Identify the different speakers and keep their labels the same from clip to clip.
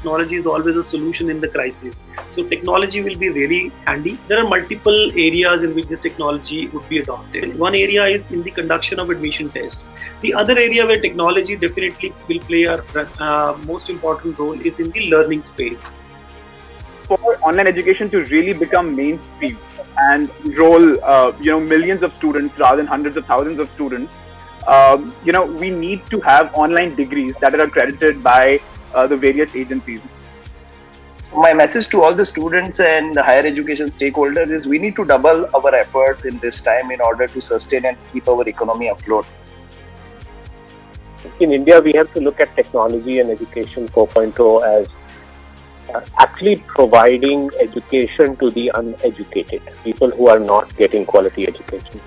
Speaker 1: technology is always a solution in the crisis. So technology will be really handy. There are multiple areas in which this technology would be adopted. One area is in the conduction of admission tests. The other area where technology definitely will play a most important role is in the learning space.
Speaker 2: For online education to really become mainstream and enroll millions of students rather than hundreds of thousands of students, we need to have online degrees that are accredited by the various agencies.
Speaker 3: My message to all the students and the higher education stakeholders is we need to double our efforts in this time in order to sustain and keep our economy afloat.
Speaker 4: In India, we have to look at technology and education 4.0 as actually providing education to the uneducated, people who are not getting quality education.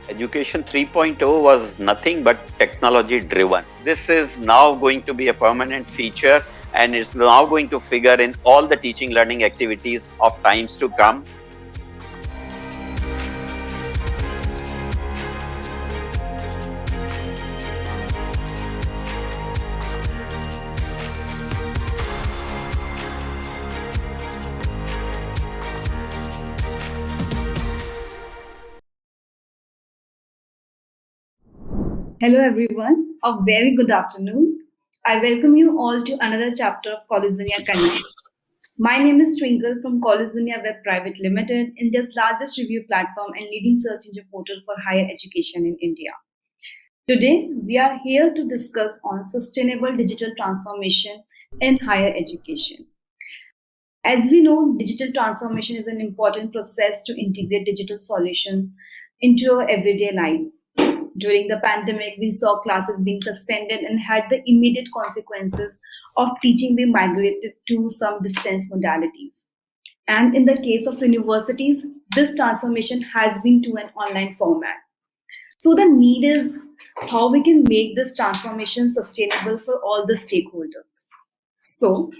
Speaker 5: Education 3.0 was nothing but technology driven. This is now going to be a permanent feature and is now going to figure in all the teaching learning activities of times to come.
Speaker 6: Hello everyone, a very good afternoon. I welcome you all to another chapter of College Dunia Connect. My name is Twinkle from College Dunia Web Private Limited, India's largest review platform and leading search engine portal for higher education in India. Today, we are here to discuss on sustainable digital transformation in higher education. As we know, digital transformation is an important process to integrate digital solutions into our everyday lives. During the pandemic, we saw classes being suspended and had the immediate consequences of teaching being migrated to some distance modalities. And in the case of universities, this transformation has been to an online format. So the need is how we can make this transformation sustainable for all the stakeholders. So,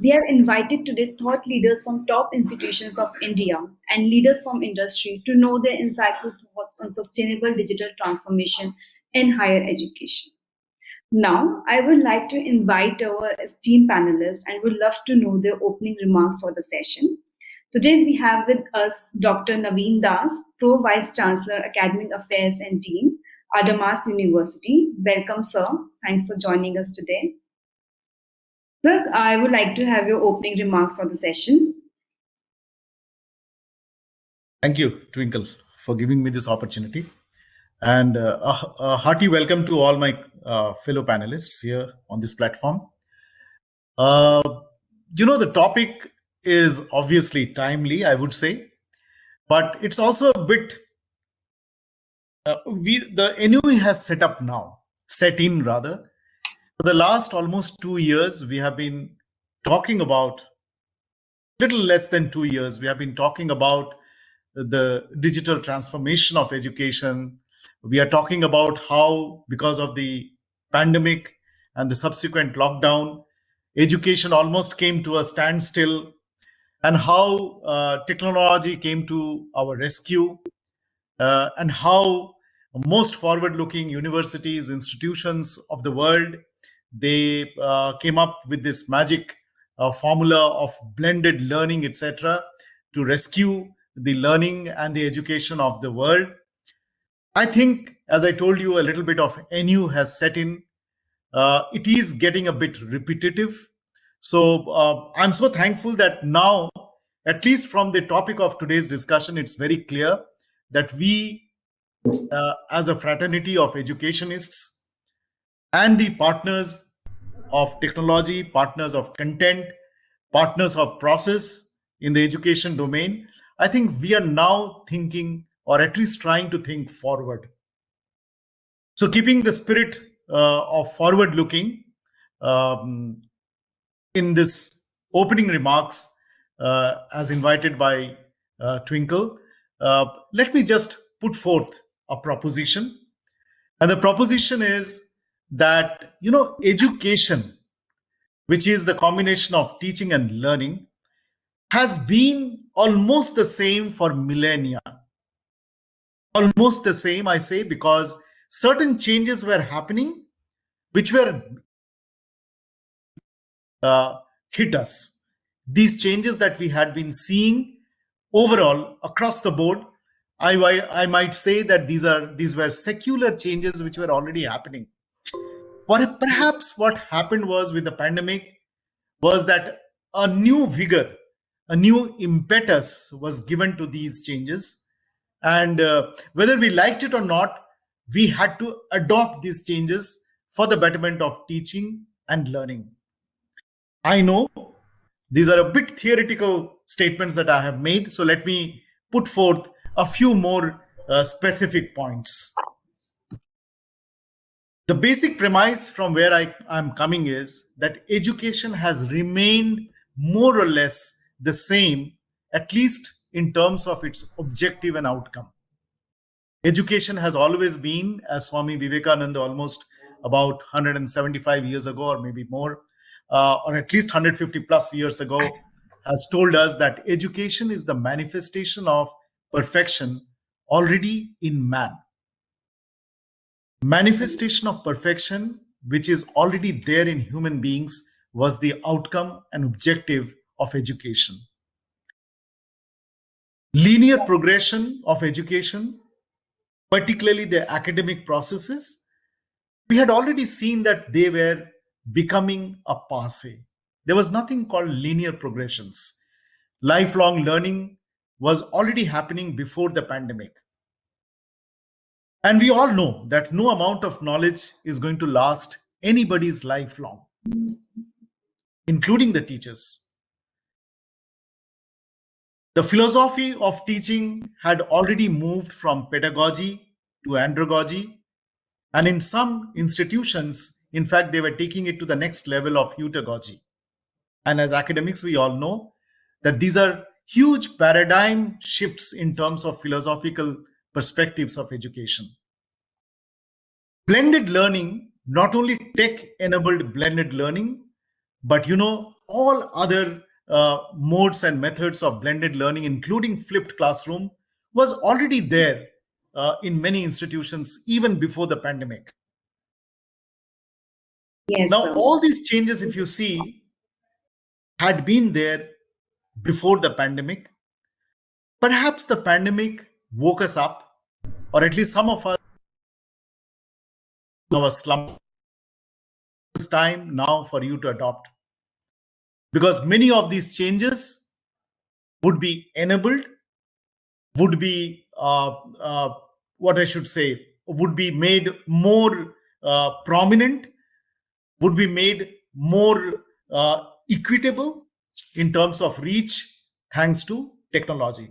Speaker 6: we have invited today thought leaders from top institutions of India and leaders from industry to know their insightful thoughts on sustainable digital transformation in higher education. Now, I would like to invite our esteemed panelists and would love to know their opening remarks for the session. Today, we have with us Dr. Naveen Das, Pro Vice Chancellor, Academic Affairs and Dean, Adamas University. Welcome, sir. Thanks for joining us today. Sir, I would like to have your opening remarks for the session.
Speaker 7: Thank you, Twinkle, for giving me this opportunity. And a hearty welcome to all my fellow panelists here on this platform. The topic is obviously timely, I would say, but it's also a bit, the NUE has set in For the last almost 2 years, we have been talking about, little less than 2 years, we have been talking about the digital transformation of education. We are talking about how, because of the pandemic and the subsequent lockdown, education almost came to a standstill, and how technology came to our rescue, and how most forward-looking universities, institutions of the world, they came up with this magic formula of blended learning, etc., to rescue the learning and the education of the world. I think, as I told you, a little bit of NU has set in. It is getting a bit repetitive. So I'm so thankful that now, at least from the topic of today's discussion, it's very clear that we, as a fraternity of educationists and the partners of technology, partners of content, partners of process in the education domain, I think we are now thinking, or at least trying to think forward. So keeping the spirit of forward looking in this opening remarks, as invited by Twinkle, let me just put forth a proposition. And the proposition is that, education, which is the combination of teaching and learning, has been almost the same for millennia. Almost the same, I say, because certain changes were happening, which were hit us. These changes that we had been seeing overall across the board, I might say that these were secular changes which were already happening. Perhaps what happened was with the pandemic was that a new vigor, a new impetus was given to these changes. And whether we liked it or not, we had to adopt these changes for the betterment of teaching and learning. I know these are a bit theoretical statements that I have made, so let me put forth a few more specific points. The basic premise from where I am coming is that education has remained more or less the same, at least in terms of its objective and outcome. Education has always been, as Swami Vivekananda almost about 175 years ago, or maybe more, or at least 150 plus years ago, has told us that education is the manifestation of perfection already in man. Manifestation of perfection, which is already there in human beings, was the outcome and objective of education. Linear progression of education, particularly the academic processes, we had already seen that they were becoming a passe. There was nothing called linear progressions. Lifelong learning was already happening before the pandemic. And we all know that no amount of knowledge is going to last anybody's life long, including the teachers. The philosophy of teaching had already moved from pedagogy to andragogy. And in some institutions, in fact, they were taking it to the next level of heutagogy. And as academics, we all know that these are huge paradigm shifts in terms of philosophical perspectives of education. Blended learning, not only tech-enabled blended learning, but all other modes and methods of blended learning, including flipped classroom, was already there in many institutions even before the pandemic.
Speaker 6: Yes,
Speaker 7: Now,
Speaker 6: sir.
Speaker 7: all these changes, if you see, had been there before the pandemic. Perhaps the pandemic woke us up, or at least some of us our slump. It's time now for you to adopt, because many of these changes would be enabled, would be what I should say, would be made more prominent, would be made more equitable in terms of reach, thanks to technology.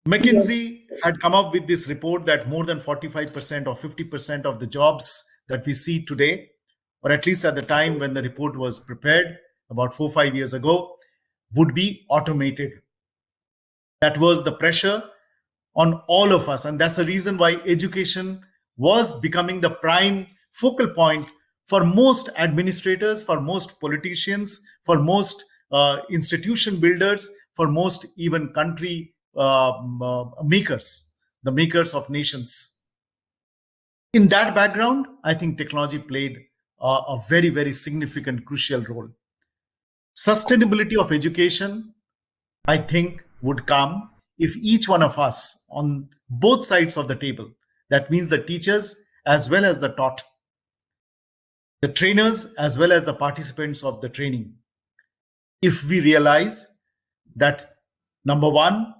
Speaker 7: McKinsey had come up with this report that more than 45% or 50% of the jobs that we see today, or at least at the time when the report was prepared about 4-5 years ago, would be automated. That was the pressure on all of us. And that's the reason why education was becoming the prime focal point for most administrators, for most politicians, for most institution builders, for most even country makers, the makers of nations. In that background, I think technology played a very, very significant, crucial role. Sustainability of education, I think, would come if each one of us on both sides of the table, that means the teachers as well as the taught, the trainers as well as the participants of the training, if we realize that, number one,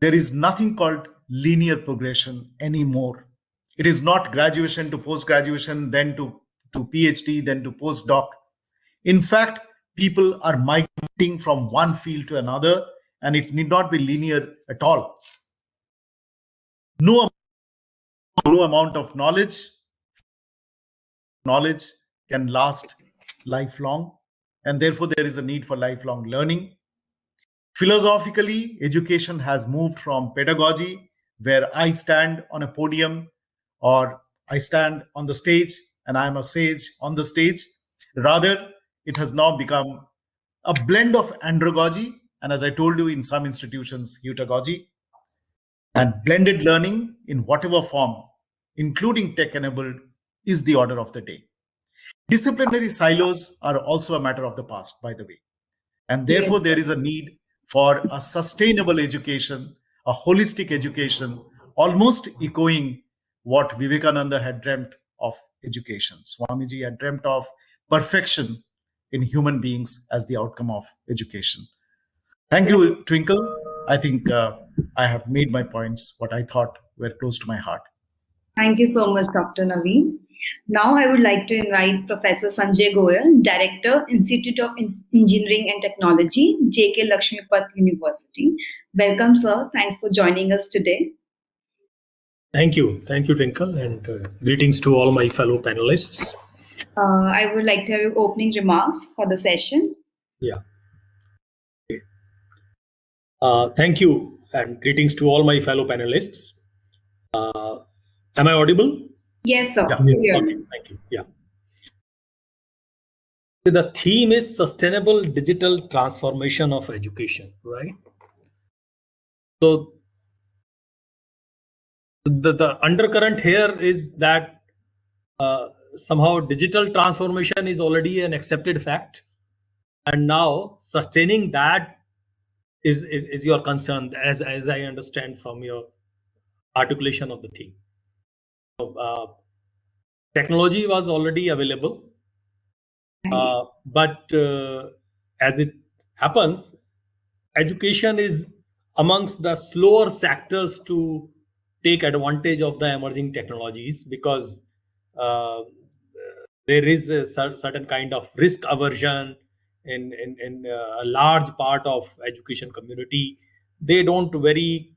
Speaker 7: there is nothing called linear progression anymore. It is not graduation to post-graduation, then to PhD, then to postdoc. In fact, people are migrating from one field to another, and it need not be linear at all. No amount of knowledge can last lifelong, and therefore there is a need for lifelong learning. Philosophically, education has moved from pedagogy, where I stand on a podium or I stand on the stage and I am a sage on the stage. Rather, it has now become a blend of andragogy, and as I told you, in some institutions, heutagogy, and blended learning in whatever form, including tech-enabled, is the order of the day. Disciplinary silos are also a matter of the past, by the way. And therefore, there is a need for a sustainable education, a holistic education, almost echoing what Vivekananda had dreamt of education. Swamiji had dreamt of perfection in human beings as the outcome of education. Thank you, Twinkle. I think I have made my points, what I thought were close to my heart.
Speaker 6: Thank you so much, Dr. Naveen. Now I would like to invite Professor Sanjay Goyal, Director, Institute of Engineering and Technology, J.K. Lakshmipat University. Welcome, sir. Thanks for joining us today.
Speaker 8: Thank you, Twinkle, and greetings to all my fellow panelists.
Speaker 6: I would like to have your opening remarks for the session.
Speaker 8: Yeah. Okay. Thank you, and greetings to all my fellow panelists. Am I audible?
Speaker 6: Yes, sir.
Speaker 7: Yeah.
Speaker 8: Okay, thank you. Yeah. The theme is sustainable digital transformation of education, right? So the undercurrent here is that somehow digital transformation is already an accepted fact, and now sustaining that is your concern, as I understand from your articulation of the theme. Technology was already available, but as it happens, education is amongst the slower sectors to take advantage of the emerging technologies, because there is a certain kind of risk aversion in a large part of education community. They don't very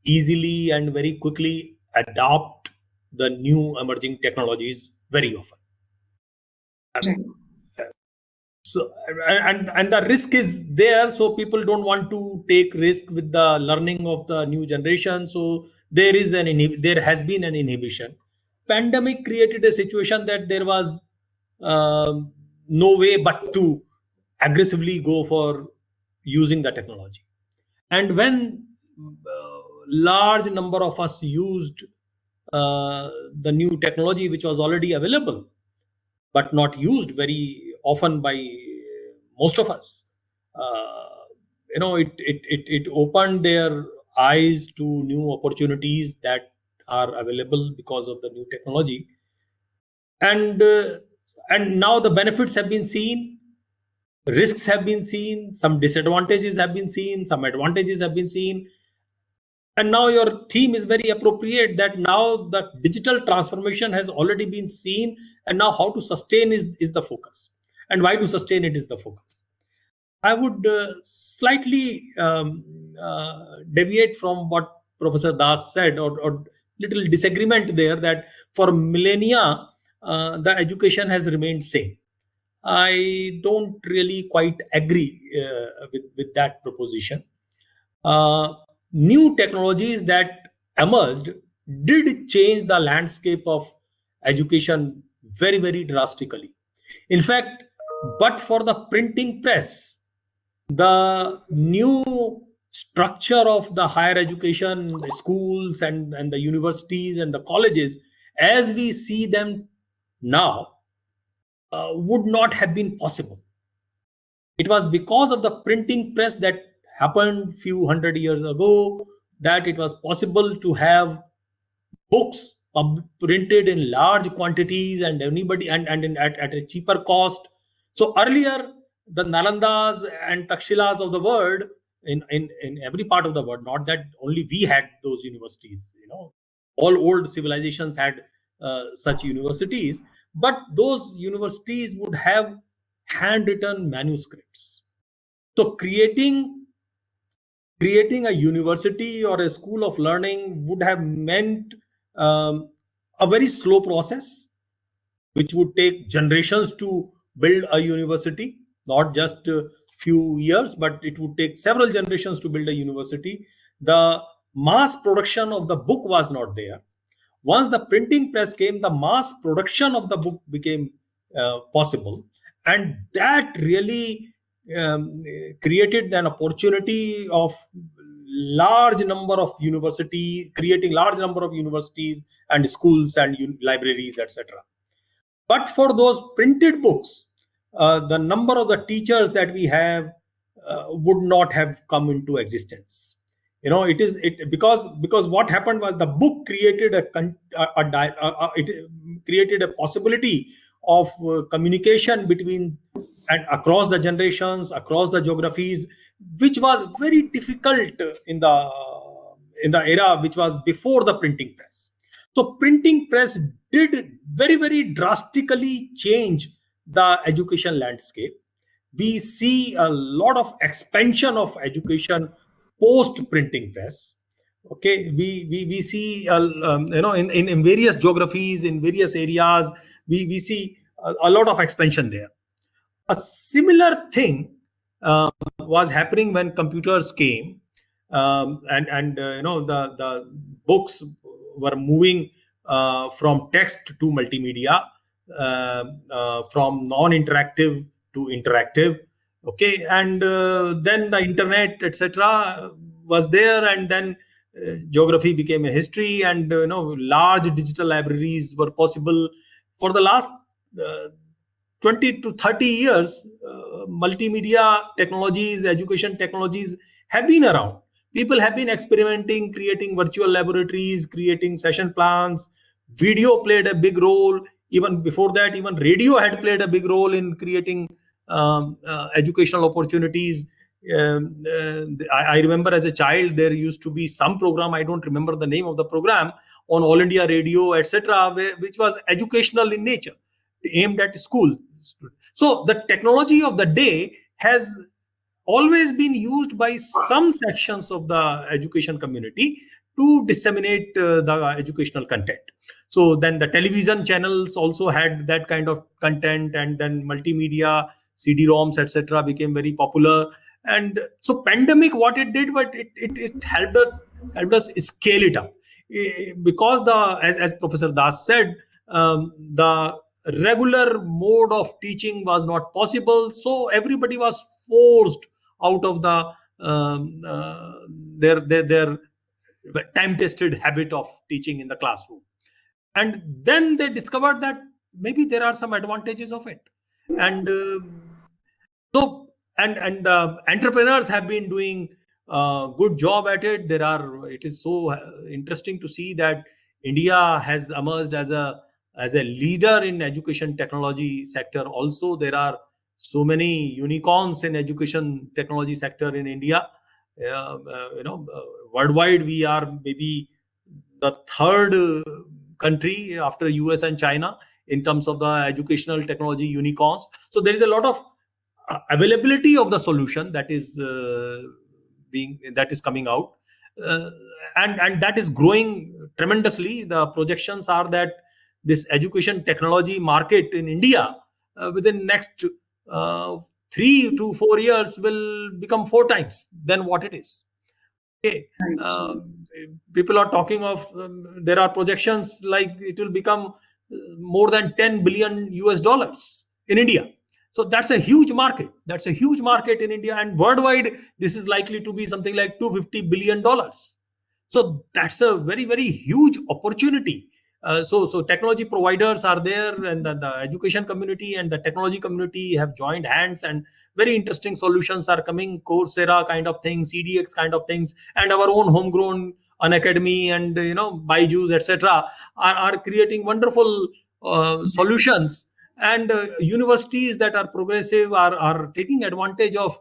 Speaker 8: easily and very quickly adopt the new emerging technologies very often. So and the risk is there, so people don't want to take risk with the learning of the new generation. So there has been an inhibition. Pandemic created a situation that there was no way but to aggressively go for using the technology. And when large number of us used the new technology, which was already available but not used very often by most of us, it opened their eyes to new opportunities that are available because of the new technology. And now the benefits have been seen, risks have been seen, some disadvantages have been seen, some advantages have been seen. And now your theme is very appropriate, that now the digital transformation has already been seen, and now how to sustain is the focus, and why to sustain it is the focus. I would slightly deviate from what Professor Das said, or little disagreement there, that for millennia the education has remained same. I don't really quite agree with that proposition. New technologies that emerged did change the landscape of education very, very drastically. In fact, but for the printing press, the new structure of the higher education, the schools and the universities and the colleges, as we see them now, would not have been possible. It was because of the printing press that happened few hundred years ago that it was possible to have books printed in large quantities and anybody and at a cheaper cost. So earlier, the Nalandas and Takshilas of the world in every part of the world, not that only we had those universities, all old civilizations had such universities, but those universities would have handwritten manuscripts. So creating a university or a school of learning would have meant a very slow process, which would take generations to build a university, not just a few years, but it would take several generations to build a university. The mass production of the book was not there. Once the printing press came, the mass production of the book became possible, and that really created an opportunity of creating large number of universities and schools and libraries, etc. but for those printed books, the number of the teachers that we have would not have come into existence. Because what happened was the book created it created a possibility of communication between and across the generations, across the geographies, which was very difficult in the era which was before the printing press. So printing press did very, very drastically change the education landscape. We see a lot of expansion of education post printing press. Okay, we see in various geographies, in various areas, we see a lot of expansion there. A similar thing was happening when computers came, and the books were moving from text to multimedia, from non-interactive to interactive. Okay, and then the internet, etc., was there, and then geography became a history, and large digital libraries were possible. For the last 20 to 30 years, multimedia technologies, education technologies have been around. People have been experimenting, creating virtual laboratories, creating session plans. Video played a big role. Even before that, even radio had played a big role in creating educational opportunities. I remember as a child, there used to be some program, I don't remember the name of the program, on All India Radio, etc., which was educational in nature, aimed at school. So the technology of the day has always been used by some sections of the education community to disseminate the educational content. So then the television channels also had that kind of content, and then multimedia, CD-ROMs, etc., became very popular. And so pandemic, what it did, but it helped us scale it up, because as Professor Das said, the regular mode of teaching was not possible, so everybody was forced out of their time-tested habit of teaching in the classroom. And then they discovered that maybe there are some advantages of it, and and the entrepreneurs have been doing a good job at it. It is so interesting to see that India has emerged as a leader in education technology sector. Also, there are so many unicorns in education technology sector in India. Worldwide, we are maybe the third country after US and China in terms of the educational technology unicorns. So there is a lot of availability of the solution that is coming out, and that is growing tremendously. The projections are that this education technology market in India within next 3 to 4 years will become 4 times than what it is. Okay. People are talking of there are projections like it will become more than $10 billion in India. So that's a huge market. That's a huge market in India, and worldwide, this is likely to be something like $250 billion. So that's a very, very huge opportunity. So technology providers are there, and the education community and the technology community have joined hands, and very interesting solutions are coming. Coursera kind of things, CDX kind of things, and our own homegrown Unacademy and Byju's, etc., are creating wonderful solutions. And universities that are progressive are taking advantage of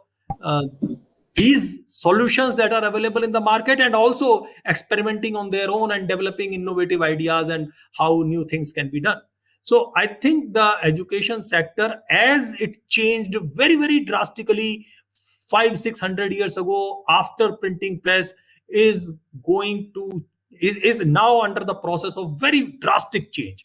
Speaker 8: these solutions that are available in the market, and also experimenting on their own and developing innovative ideas and how new things can be done. So I think the education sector, as it changed very, very drastically 500-600 years ago after printing press, is now under the process of very drastic change.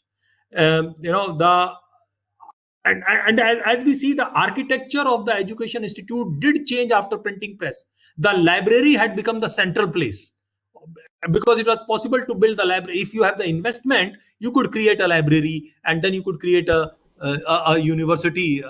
Speaker 8: And as we see, the architecture of the education institute did change after printing press. The library had become the central place, because it was possible to build the library. If you have the investment, you could create a library, and then you could create a university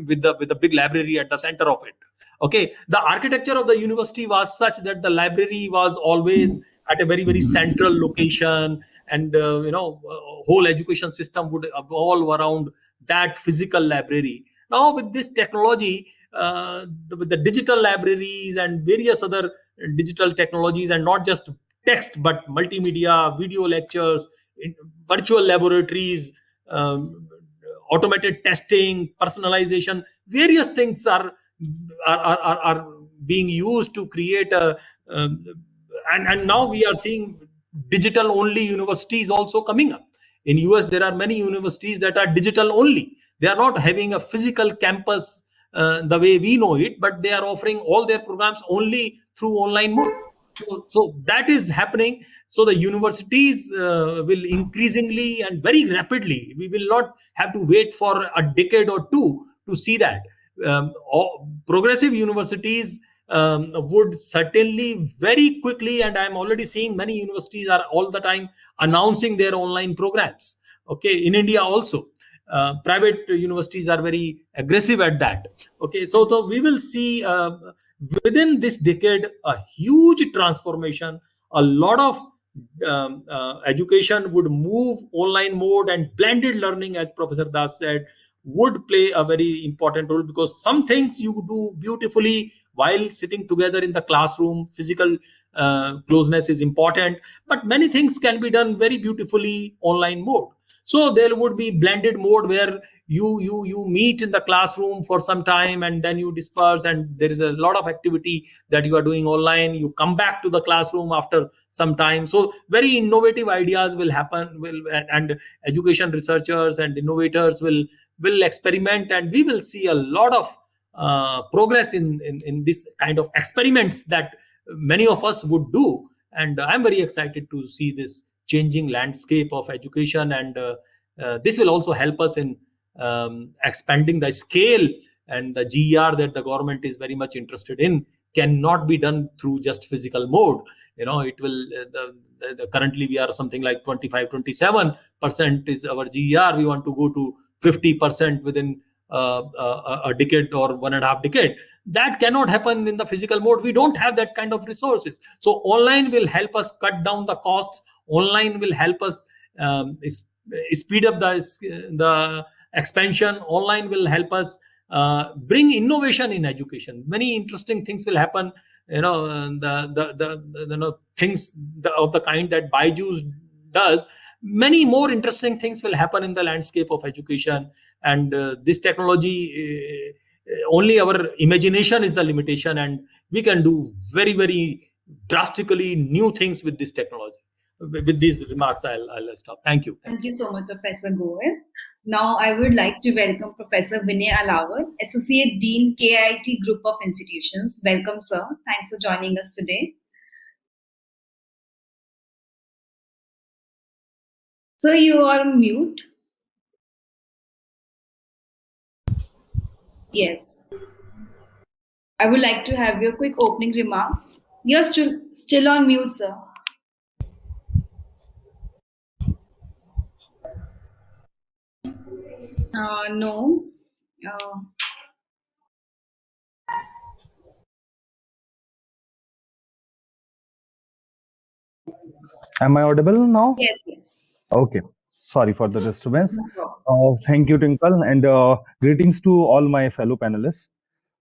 Speaker 8: with the big library at the center of it. Okay, the architecture of the university was such that the library was always at a very, very central location, and whole education system would evolve around that physical library. Now with this technology, with the digital libraries and various other digital technologies, and not just text but multimedia, video lectures, virtual laboratories, um, automated testing, personalization, various things are being used to create a and now we are seeing digital only universities also coming up. In US there are many universities that are digital only. They are not having a physical campus the way we know it, but they are offering all their programs only through online mode. So that is happening. So the universities will increasingly and very rapidly, we will not have to wait for a decade or two to see that. Progressive universities would certainly very quickly, and I'm already seeing many universities are all the time announcing their online programs. Okay, in India also. Private universities are very aggressive at that. Okay, so we will see within this decade a huge transformation. A lot of education would move online mode, and blended learning, as Professor Das said, would play a very important role, because some things you do beautifully while sitting together in the classroom. Physical closeness is important, but many things can be done very beautifully online mode. So there would be blended mode where you meet in the classroom for some time and then you disperse, and there is a lot of activity that you are doing online. You come back to the classroom after some time. So very innovative ideas will happen, and education researchers and innovators will experiment, and we will see a lot of progress in this kind of experiments that many of us would do. And I'm very excited to see this changing landscape of education, and this will also help us in expanding the scale, and the GER that the government is very much interested in cannot be done through just physical mode. It will currently we are something like 25-27% is our GER. We want to go to 50% within a decade or 1.5 decade. That cannot happen in the physical mode. We don't have that kind of resources. So online will help us cut down the costs. Online will help us speed up the expansion. Online will help us bring innovation in education. Many interesting things will happen. The things of the kind that Byju's does. Many more interesting things will happen in the landscape of education, and this technology, only our imagination is the limitation, and we can do very, very drastically new things with this technology. With these remarks, I'll stop. Thank you.
Speaker 6: Thank you so much, Professor Goel. Now I would like to welcome Professor Vinay Alawar, Associate Dean, KIT Group of Institutions. Welcome, sir. Thanks for joining us today. Sir, you are on mute. Yes. I would like to have your quick opening remarks. You're still on mute, sir. No.
Speaker 9: Am I audible now?
Speaker 6: Yes, yes.
Speaker 9: Okay. Sorry for the disturbance.
Speaker 6: No problem.
Speaker 9: Thank you, Twinkle, and greetings to all my fellow panelists.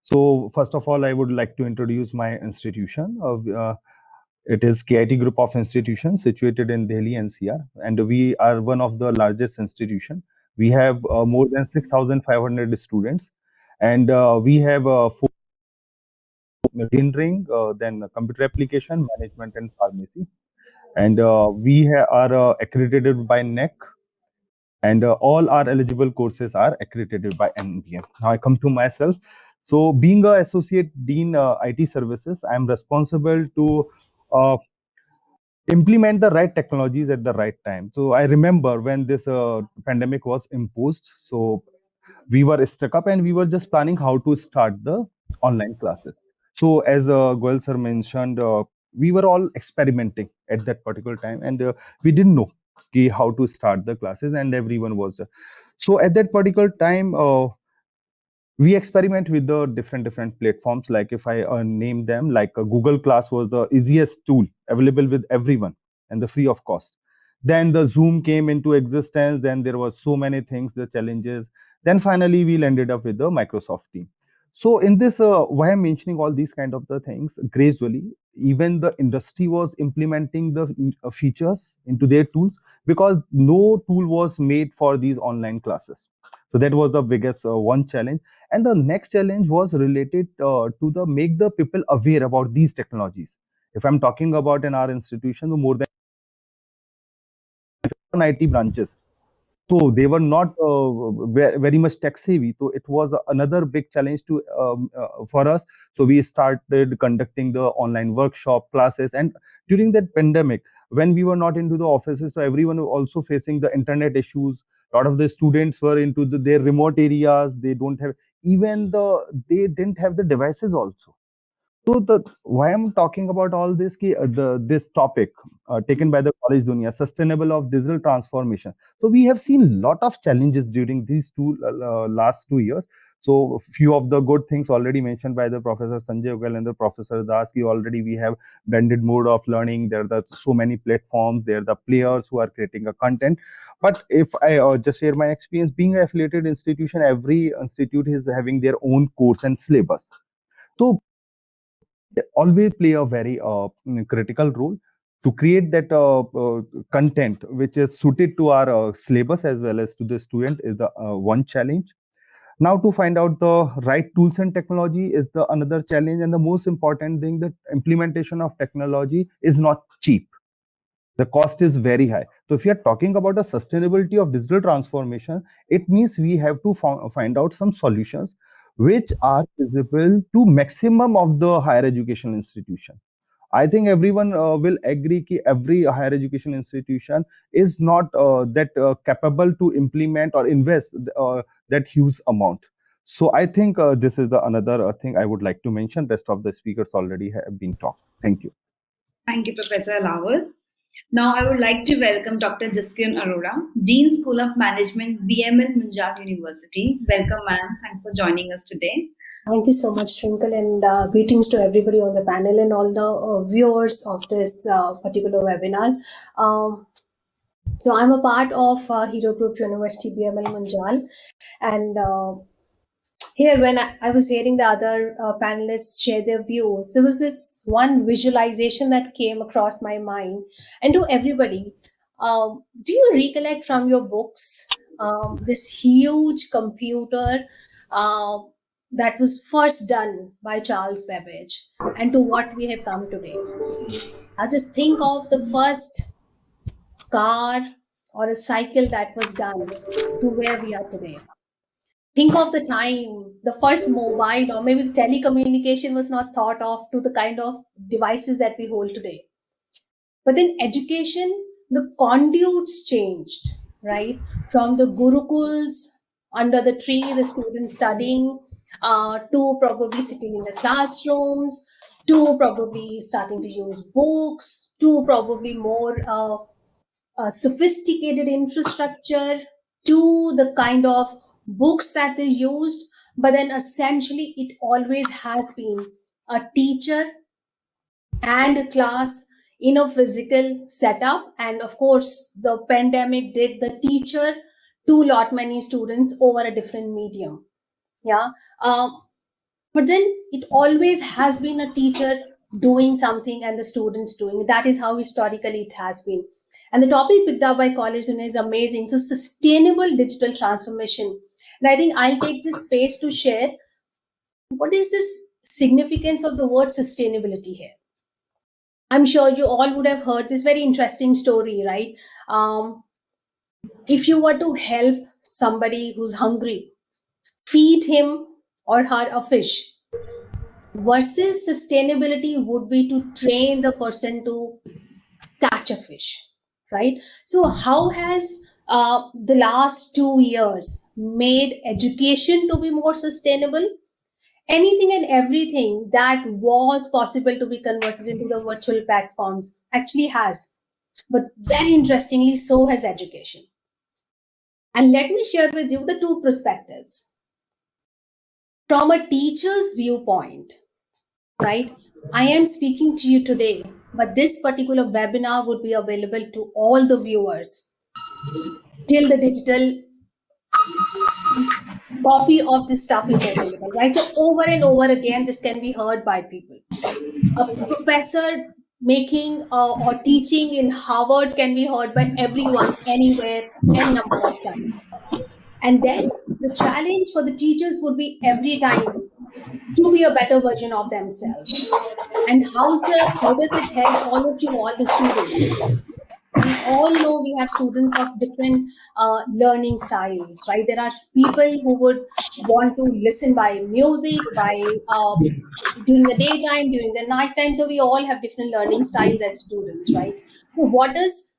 Speaker 9: So first of all, I would like to introduce my institution. It is KIT Group of Institutions situated in Delhi NCR, and we are one of the largest institution. We have more than 6,500 students, and we have 4 engineering, then computer application, management, and pharmacy. And we are accredited by NEC, and all our eligible courses are accredited by NBM. Now I come to myself. So being an associate dean IT services, I am responsible to implement the right technologies at the right time. So I remember when this pandemic was imposed, so we were stuck up and we were just planning how to start the online classes. So as Goel sir mentioned, we were all experimenting at that particular time, and we didn't know how to start the classes, and everyone was. So at that particular time, we experiment with the different platforms. Like if I name them, like Google Class was the easiest tool available with everyone and the free of cost. Then the Zoom came into existence. Then there was so many things, the challenges. Then finally we ended up with the Microsoft Team. So in this, why I'm mentioning all these kind of the things gradually, even the industry was implementing the features into their tools, because no tool was made for these online classes. So that was the biggest one challenge. And the next challenge was related to the make the people aware about these technologies. If I'm talking about in our institution, more than IT branches, so they were not very much tech savvy. So it was another big challenge to for us. So we started conducting the online workshop classes, and during that pandemic, when we were not into the offices, so everyone was also facing the internet issues. A lot of the students were into their remote areas. They don't have even they didn't have the devices also. So the why I'm talking about all this this topic taken by the college dunia, sustainable of digital transformation. So we have seen lot of challenges during these last 2 years. So few of the good things already mentioned by the Professor Sanjay Ugal and the Professor Das. Already we have blended mode of learning. There are so many platforms. There are the players who are creating a content. But if I just share my experience, being an affiliated institution, every institute is having their own course and syllabus. So always play a very critical role to create that content which is suited to our syllabus as well as to the student is the one challenge. Now to find out the right tools and technology is the another challenge, and the most important thing, that implementation of technology is not cheap. The cost is very high. So if you are talking about the sustainability of digital transformation, it means we have to find out some solutions which are feasible to maximum of the higher education institution. I think everyone will agree that every higher education institution is not that capable to implement or invest that huge amount. So I think this is the another thing I would like to mention. Rest of the speakers already have been talked. Thank you.
Speaker 6: Thank you, Professor Lawal. Now, I would like to welcome Dr. Jaskiran Arora, Dean School of Management, BML Munjal University. Welcome, ma'am. Thanks for joining us today.
Speaker 10: Thank you so much, Twinkle, and greetings to everybody on the panel and all the viewers of this particular webinar. So I'm a part of Hero Group University, BML Munjal, and here when I was hearing the other panelists share their views, there was this one visualization that came across my mind. And to everybody, do you recollect from your books this huge computer that was first done by Charles Babbage, and to what we have come today? Now just think of the first car or a cycle that was done to where we are today. Think of the time the first mobile or maybe the telecommunication was not thought of to the kind of devices that we hold today. But in education, the conduits changed, right? From the gurukuls under the tree, the students studying, to probably sitting in the classrooms, to probably starting to use books, to probably more sophisticated infrastructure, to the kind of books that they used. But then essentially it always has been a teacher and a class in a physical setup. And of course the pandemic did the teacher to lot many students over a different medium. Yeah. But then it always has been a teacher doing something and the students doing. That is how historically it has been. And the topic picked up by College Dunia is amazing. So sustainable digital transformation. And I think I'll take this space to share what is this significance of the word sustainability here. I'm sure you all would have heard this very interesting story, right? If you were to help somebody who's hungry, feed him or her a fish, versus sustainability would be to train the person to catch a fish, right? So how has the last 2 years made education to be more sustainable? Anything and everything that was possible to be converted into the virtual platforms actually has. But very interestingly, so has education. And let me share with you the two perspectives. From a teacher's viewpoint, right? I am speaking to you today but this particular webinar would be available to all the viewers till the digital copy of this stuff is available, right? So over and over again, this can be heard by people. A professor making or teaching in Harvard can be heard by everyone, anywhere, n number of times. And then the challenge for the teachers would be every time to be a better version of themselves. And how does it help all of you, all the students? We all know we have students of different learning styles, right? There are people who would want to listen by music, by during the daytime, during the nighttime. So we all have different learning styles as students, right? So what does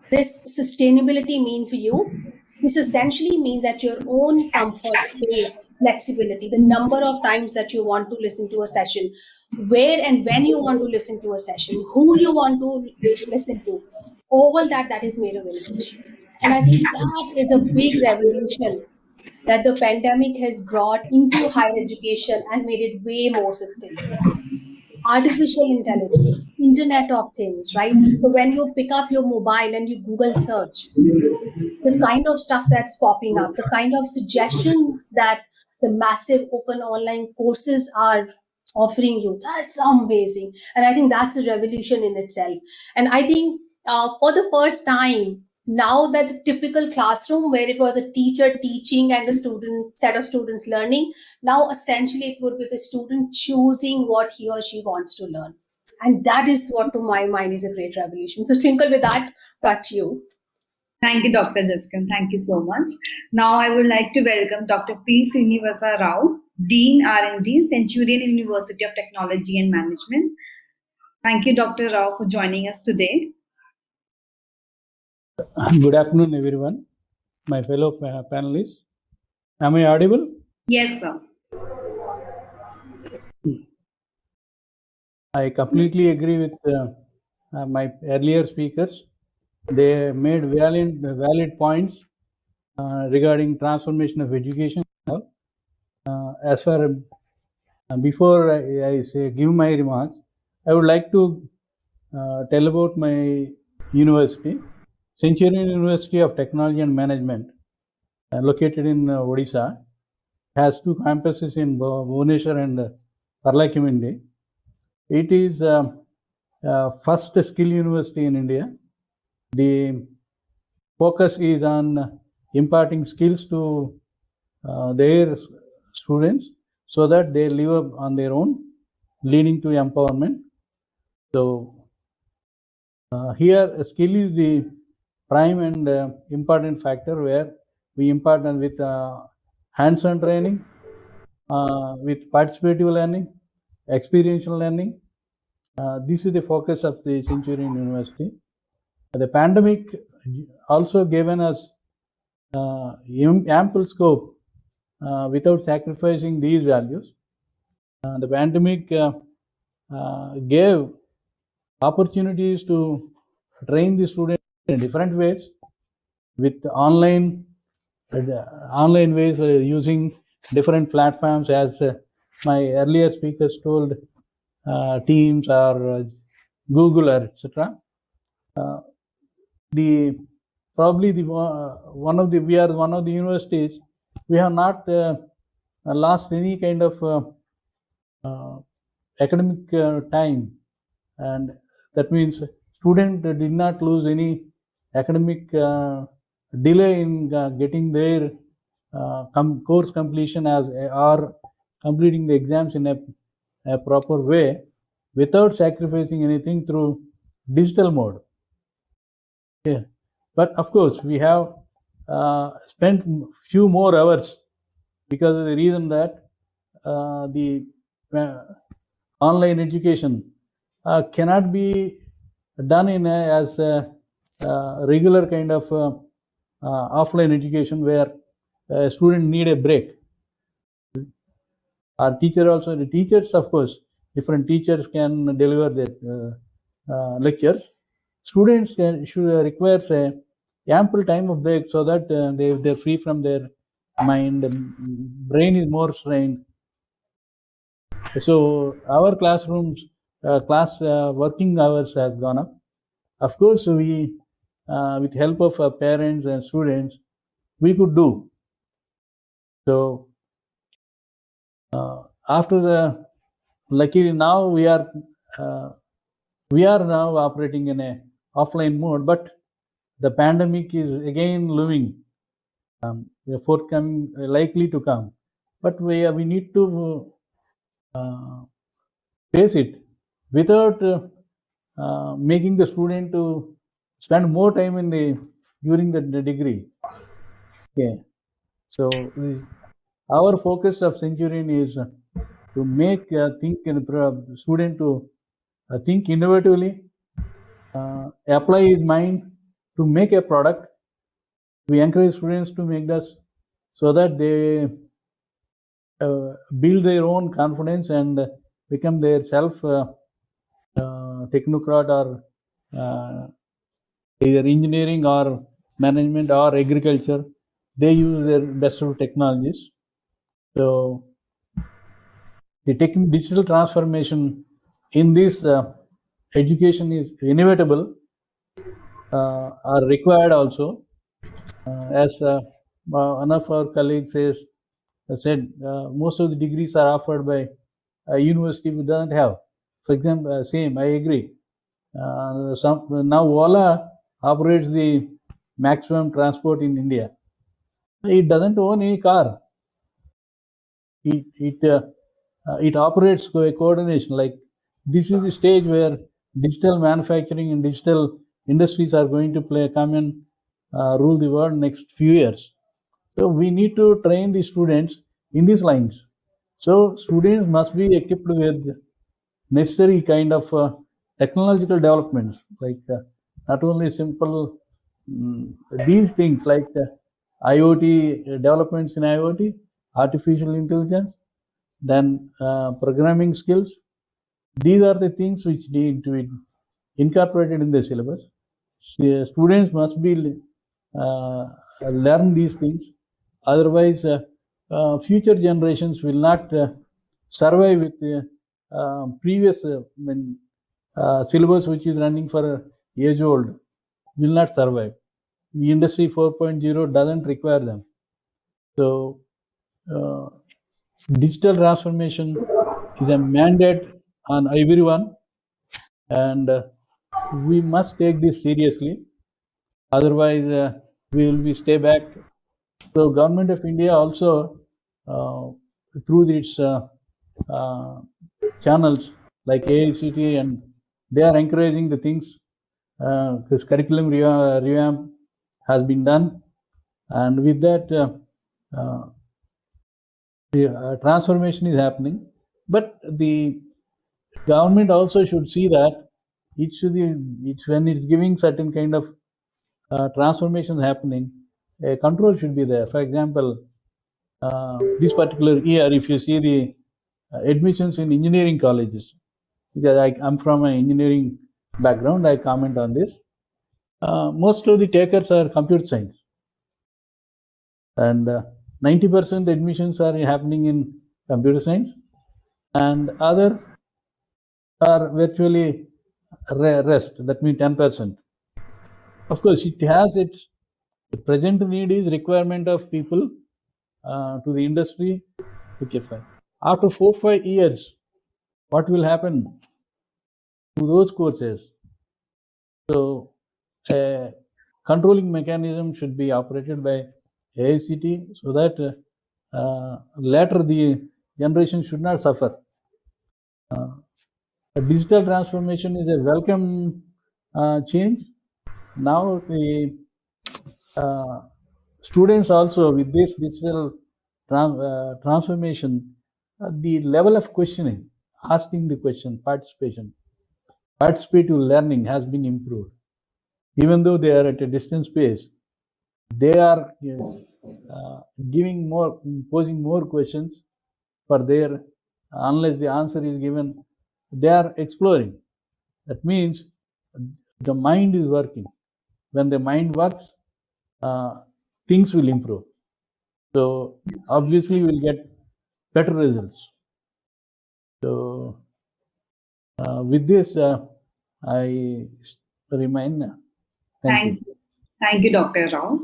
Speaker 10: this sustainability mean for you? This essentially means at your own comfort, pace, flexibility, the number of times that you want to listen to a session, where and when you want to listen to a session, who you want to listen to, all that is made available to you. And I think that is a big revolution that the pandemic has brought into higher education and made it way more sustainable. Artificial intelligence, Internet of Things, right? So when you pick up your mobile and you Google search, the kind of stuff that's popping up, the kind of suggestions that the massive open online courses are offering you, that's amazing. And I think that's a revolution in itself. And I think for the first time, now that the typical classroom where it was a teacher teaching and a set of students learning, now essentially it would be the student choosing what he or she wants to learn. And that is what to my mind is a great revolution. So Twinkle, with that, back to you.
Speaker 6: Thank you, Dr. Jaskan. Thank you so much. Now I would like to welcome Dr. P. Srinivasa Rao, Dean R&D, Centurion University of Technology and Management. Thank you, Dr. Rao, for joining us today.
Speaker 11: Good afternoon, everyone. My fellow panelists. Am I audible?
Speaker 6: Yes, sir.
Speaker 11: I completely agree with my earlier speakers. They made valid points regarding transformation of education. As far before I give my remarks, I would like to tell about my university, Centurion University of Technology and Management, located in Odisha. Has two campuses in Bhubaneswar and Parlakimindi. It is first skill university in India. The focus is on imparting skills to their students so that they live on their own, leading to empowerment. So here, skill is the prime and important factor where we impart with hands-on training, with participative learning, experiential learning. This is the focus of the Centurion University. The pandemic also given us ample scope without sacrificing these values. The pandemic gave opportunities to train the students in different ways with online ways using different platforms, as my earlier speakers told, Teams or Google or etc. We are one of the universities. We have not lost any kind of academic time, and that means student did not lose any academic delay in getting their course completion or completing the exams in a proper way without sacrificing anything through digital mode. Yeah. But of course, we have spent few more hours because of the reason that the online education cannot be done in as a regular kind of offline education where a student need a break. Our teacher also, the teachers, of course, different teachers can deliver their lectures. Students should require ample time of break so that they're free from their mind, brain is more strained. So our classrooms class working hours has gone up. Of course, we, with help of our parents and students, we could do. So after the, luckily now we are now operating in a offline mode, but the pandemic is again looming, forthcoming, likely to come. But we need to face it without making the student to spend more time in during the degree. Okay, so our focus of Centurion is to make student to think innovatively, apply his mind to make a product. We encourage students to make this so that they build their own confidence and become their self technocrat or either engineering or management or agriculture. They use their best of technologies. So the digital transformation in this education is inevitable, are required also. As one of our colleagues said, most of the degrees are offered by a university we doesn't have. For example, same, I agree. Now Ola operates the maximum transport in India. It doesn't own any car. It operates coordination. Like, this is the stage where digital manufacturing and digital industries are going to come and rule the world next few years. So we need to train the students in these lines. So students must be equipped with necessary kind of technological developments, like not only simple these things like IoT developments in IoT, artificial intelligence, then programming skills. These are the things which need to be incorporated in the syllabus. Students must be learn these things. Otherwise, future generations will not survive with the previous syllabus which is running for age old, will not survive. The Industry 4.0 doesn't require them. So digital transformation is a mandate on everyone, and we must take this seriously. Otherwise, we will stay back. So Government of India also, through its channels like AICT, and they are encouraging the things. This curriculum revamp has been done, and with that, the transformation is happening. But the government also should see that when it's giving certain kind of transformation happening, a control should be there. For example, this particular year, if you see the admissions in engineering colleges, because I'm from an engineering background, I comment on this. Most of the takers are computer science, and 90% admissions are happening in computer science, and other are virtually rest. That means 10%. Of course, it has its present need is requirement of people to the industry. Okay, fine. After 4-5 years, what will happen to those courses? So a controlling mechanism should be operated by AICT so that later the generation should not suffer. Digital transformation is a welcome change. Now the students also, with this digital transformation, the level of questioning, asking the question, participative learning has been improved. Even though they are at a distant space, they are posing more questions for their, unless the answer is given, they are exploring. That means the mind is working. When the mind works, things will improve. So obviously we'll get better results. So With this, I remain. Thank you.
Speaker 6: Thank you, Dr. Rao.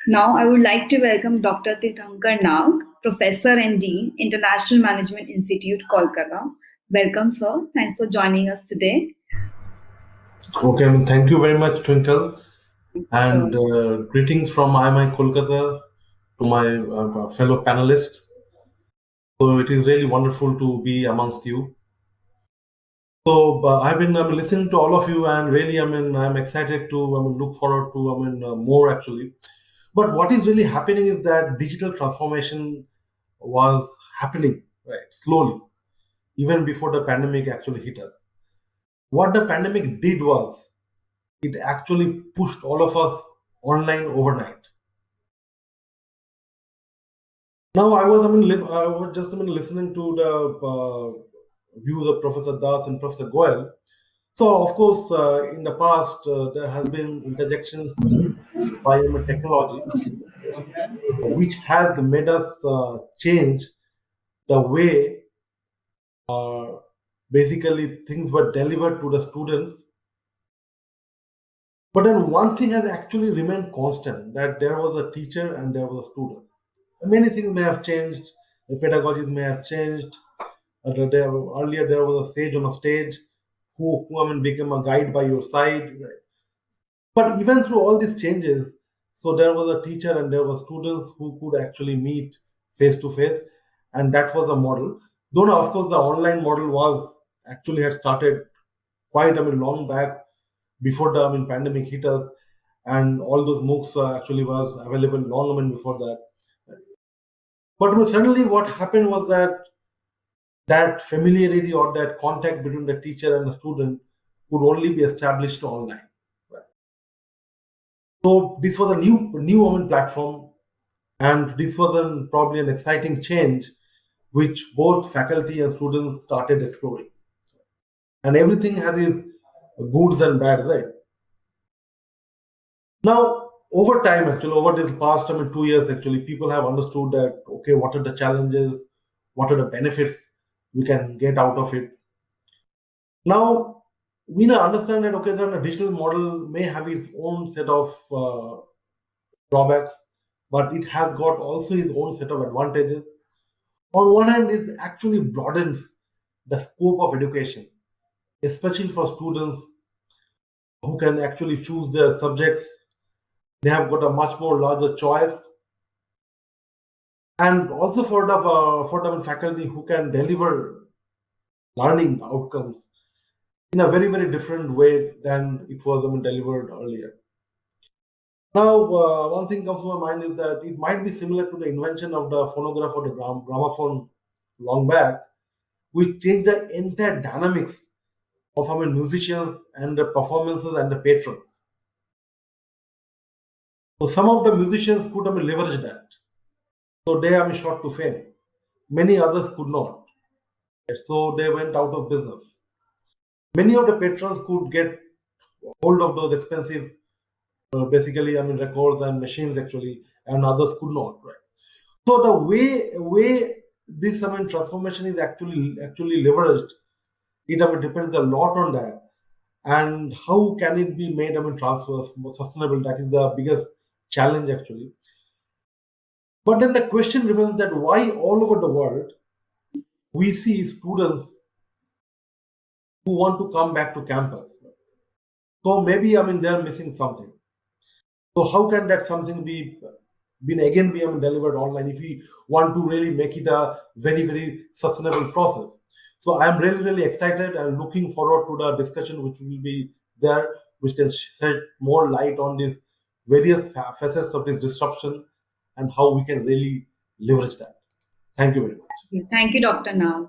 Speaker 6: Now, I would like to welcome Dr. Tirthankar Nag, Professor and Dean, International Management Institute, Kolkata. Welcome, sir. Thanks for joining us today.
Speaker 12: Okay, thank you very much, Twinkle. And greetings from IMI Kolkata to my fellow panelists. So it is really wonderful to be amongst you. So I've been listening to all of you, and really, I'm excited to look forward to more actually. But what is really happening is that digital transformation was happening right slowly, even before the pandemic actually hit us. What the pandemic did was it actually pushed all of us online overnight. Now I was just listening to the views of Professor Das and Professor Goel. So of course, in the past there has been interjections by technology, which has made us change the way basically things were delivered to the students. But then one thing has actually remained constant: that there was a teacher and there was a student. Many things may have changed, the pedagogies may have changed. Earlier, there was a sage on a stage who became a guide by your side. Right? But even through all these changes, so there was a teacher and there were students who could actually meet face to face, and that was a model. Though, now, of course, the online model was actually had started quite long back before the pandemic hit us, and all those MOOCs actually was available long before that. But suddenly, what happened was that familiarity or that contact between the teacher and the student could only be established online. Right? So this was a new platform, and this was probably an exciting change, which both faculty and students started exploring. And everything has its goods and bads, right? Now, over time, actually, over this past 2 years, actually, people have understood that okay, what are the challenges, what are the benefits we can get out of it. Now, we now understand that okay, then a digital model may have its own set of drawbacks, but it has got also its own set of advantages. On one hand, it actually broadens the scope of education, especially for students who can actually choose their subjects. They have got a much more larger choice, and also for the faculty who can deliver learning outcomes in a very, very different way than it was delivered earlier. Now, one thing comes to my mind is that it might be similar to the invention of the phonograph or the gramophone long back, which changed the entire dynamics of musicians and the performances and the patrons. So some of the musicians could leverage that. So they shot to fame. Many others could not. So they went out of business. Many of the patrons could get hold of those expensive, basically, records and machines actually, and others could not. Right. So the way this transformation is actually leveraged, it depends a lot on that, and how can it be made transfer sustainable. That is the biggest challenge actually. But then the question remains that why all over the world we see students who want to come back to campus. So maybe they're missing something. So how can that something be delivered online if we want to really make it a very, very sustainable process? So I'm really excited and looking forward to the discussion which will be there, which can shed more light on these various facets of this disruption and how we can really leverage that. Thank you very much.
Speaker 6: Thank you, Dr. Nag.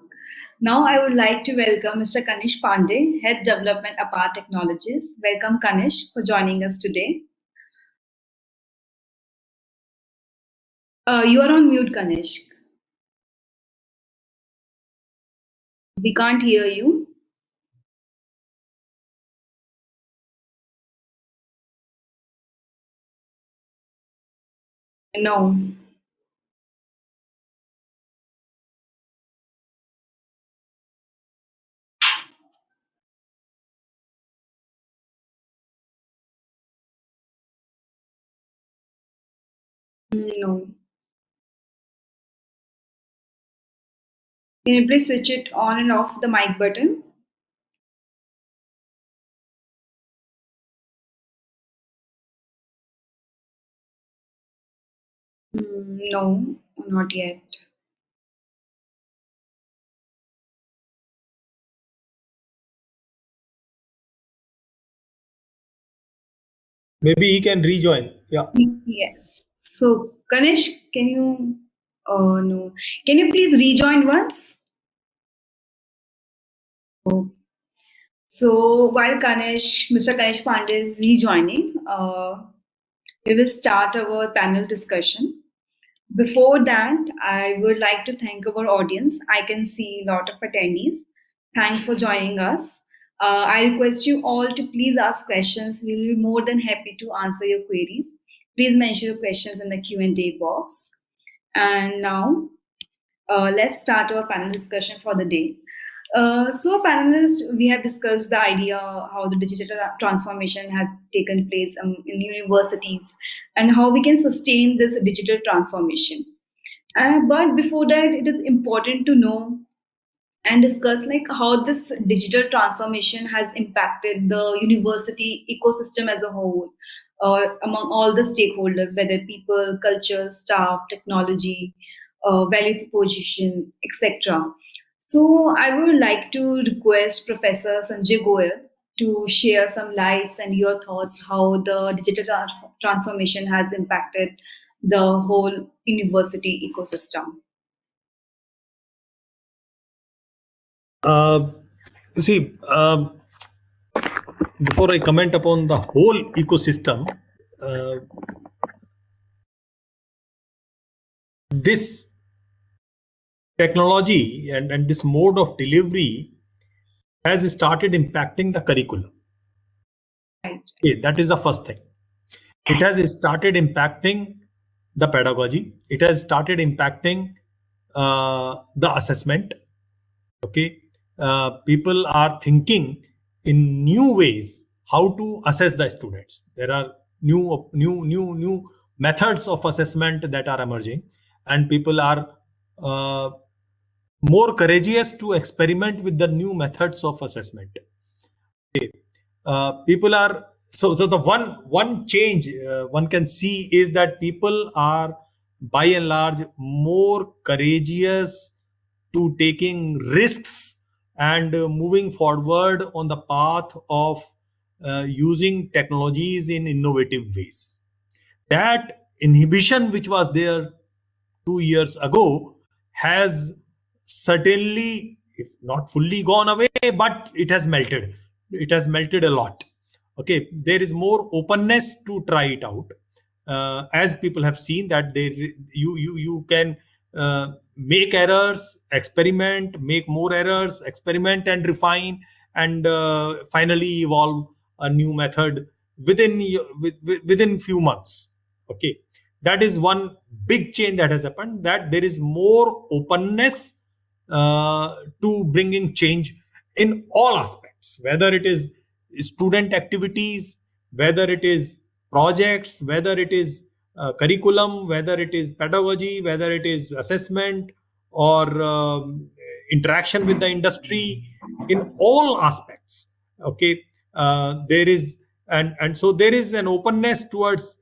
Speaker 6: Now I would like to welcome Mr. Kanish Pandey, Head Development APAR Technologies. Welcome, Kanish, for joining us today. You are on mute, Kanish. We can't hear you. No. No. Can you please switch it on and off the mic button? No, not yet.
Speaker 8: Maybe he can rejoin. Yeah.
Speaker 6: Yes. So, Ganesh, can you? Oh no. Can you please rejoin once? Oh. So while Mr. Ganesh Pandey is rejoining, we will start our panel discussion. Before that, I would like to thank our audience. I can see a lot of attendees. Thanks for joining us. I request you all to please ask questions. We will be more than happy to answer your queries. Please mention your questions in the Q&A box. And now, let's start our panel discussion for the day. So, panelists, we have discussed the idea how the digital transformation has taken place in universities and how we can sustain this digital transformation. But before that, it is important to know and discuss like how this digital transformation has impacted the university ecosystem as a whole, among all the stakeholders, whether people, culture, staff, technology, value proposition, etc. So I would like to request Professor Sanjay Goel to share some lights and your thoughts how the digital transformation has impacted the whole university ecosystem.
Speaker 8: You see, before I comment upon the whole ecosystem, this technology and this mode of delivery has started impacting the curriculum. Okay, that is the first thing. It has started impacting the pedagogy. It has started impacting the assessment. Okay, people are thinking in new ways how to assess the students. There are new methods of assessment that are emerging, and people are more courageous to experiment with the new methods of assessment. Okay. People are so the one change one can see is that people are by and large more courageous to taking risks and moving forward on the path of using technologies in innovative ways. That inhibition which was there 2 years ago has certainly, if not fully gone away, but it has melted. It has melted a lot. Okay, there is more openness to try it out, as people have seen that you can make errors, experiment, make more errors, experiment and refine, and finally evolve a new method within few months. Okay, that is one big change that has happened, that there is more openness to bringing change in all aspects, whether it is student activities, whether it is projects, whether it is curriculum, whether it is pedagogy, whether it is assessment or interaction with the industry, in all aspects. Okay, there is and so there is an openness towards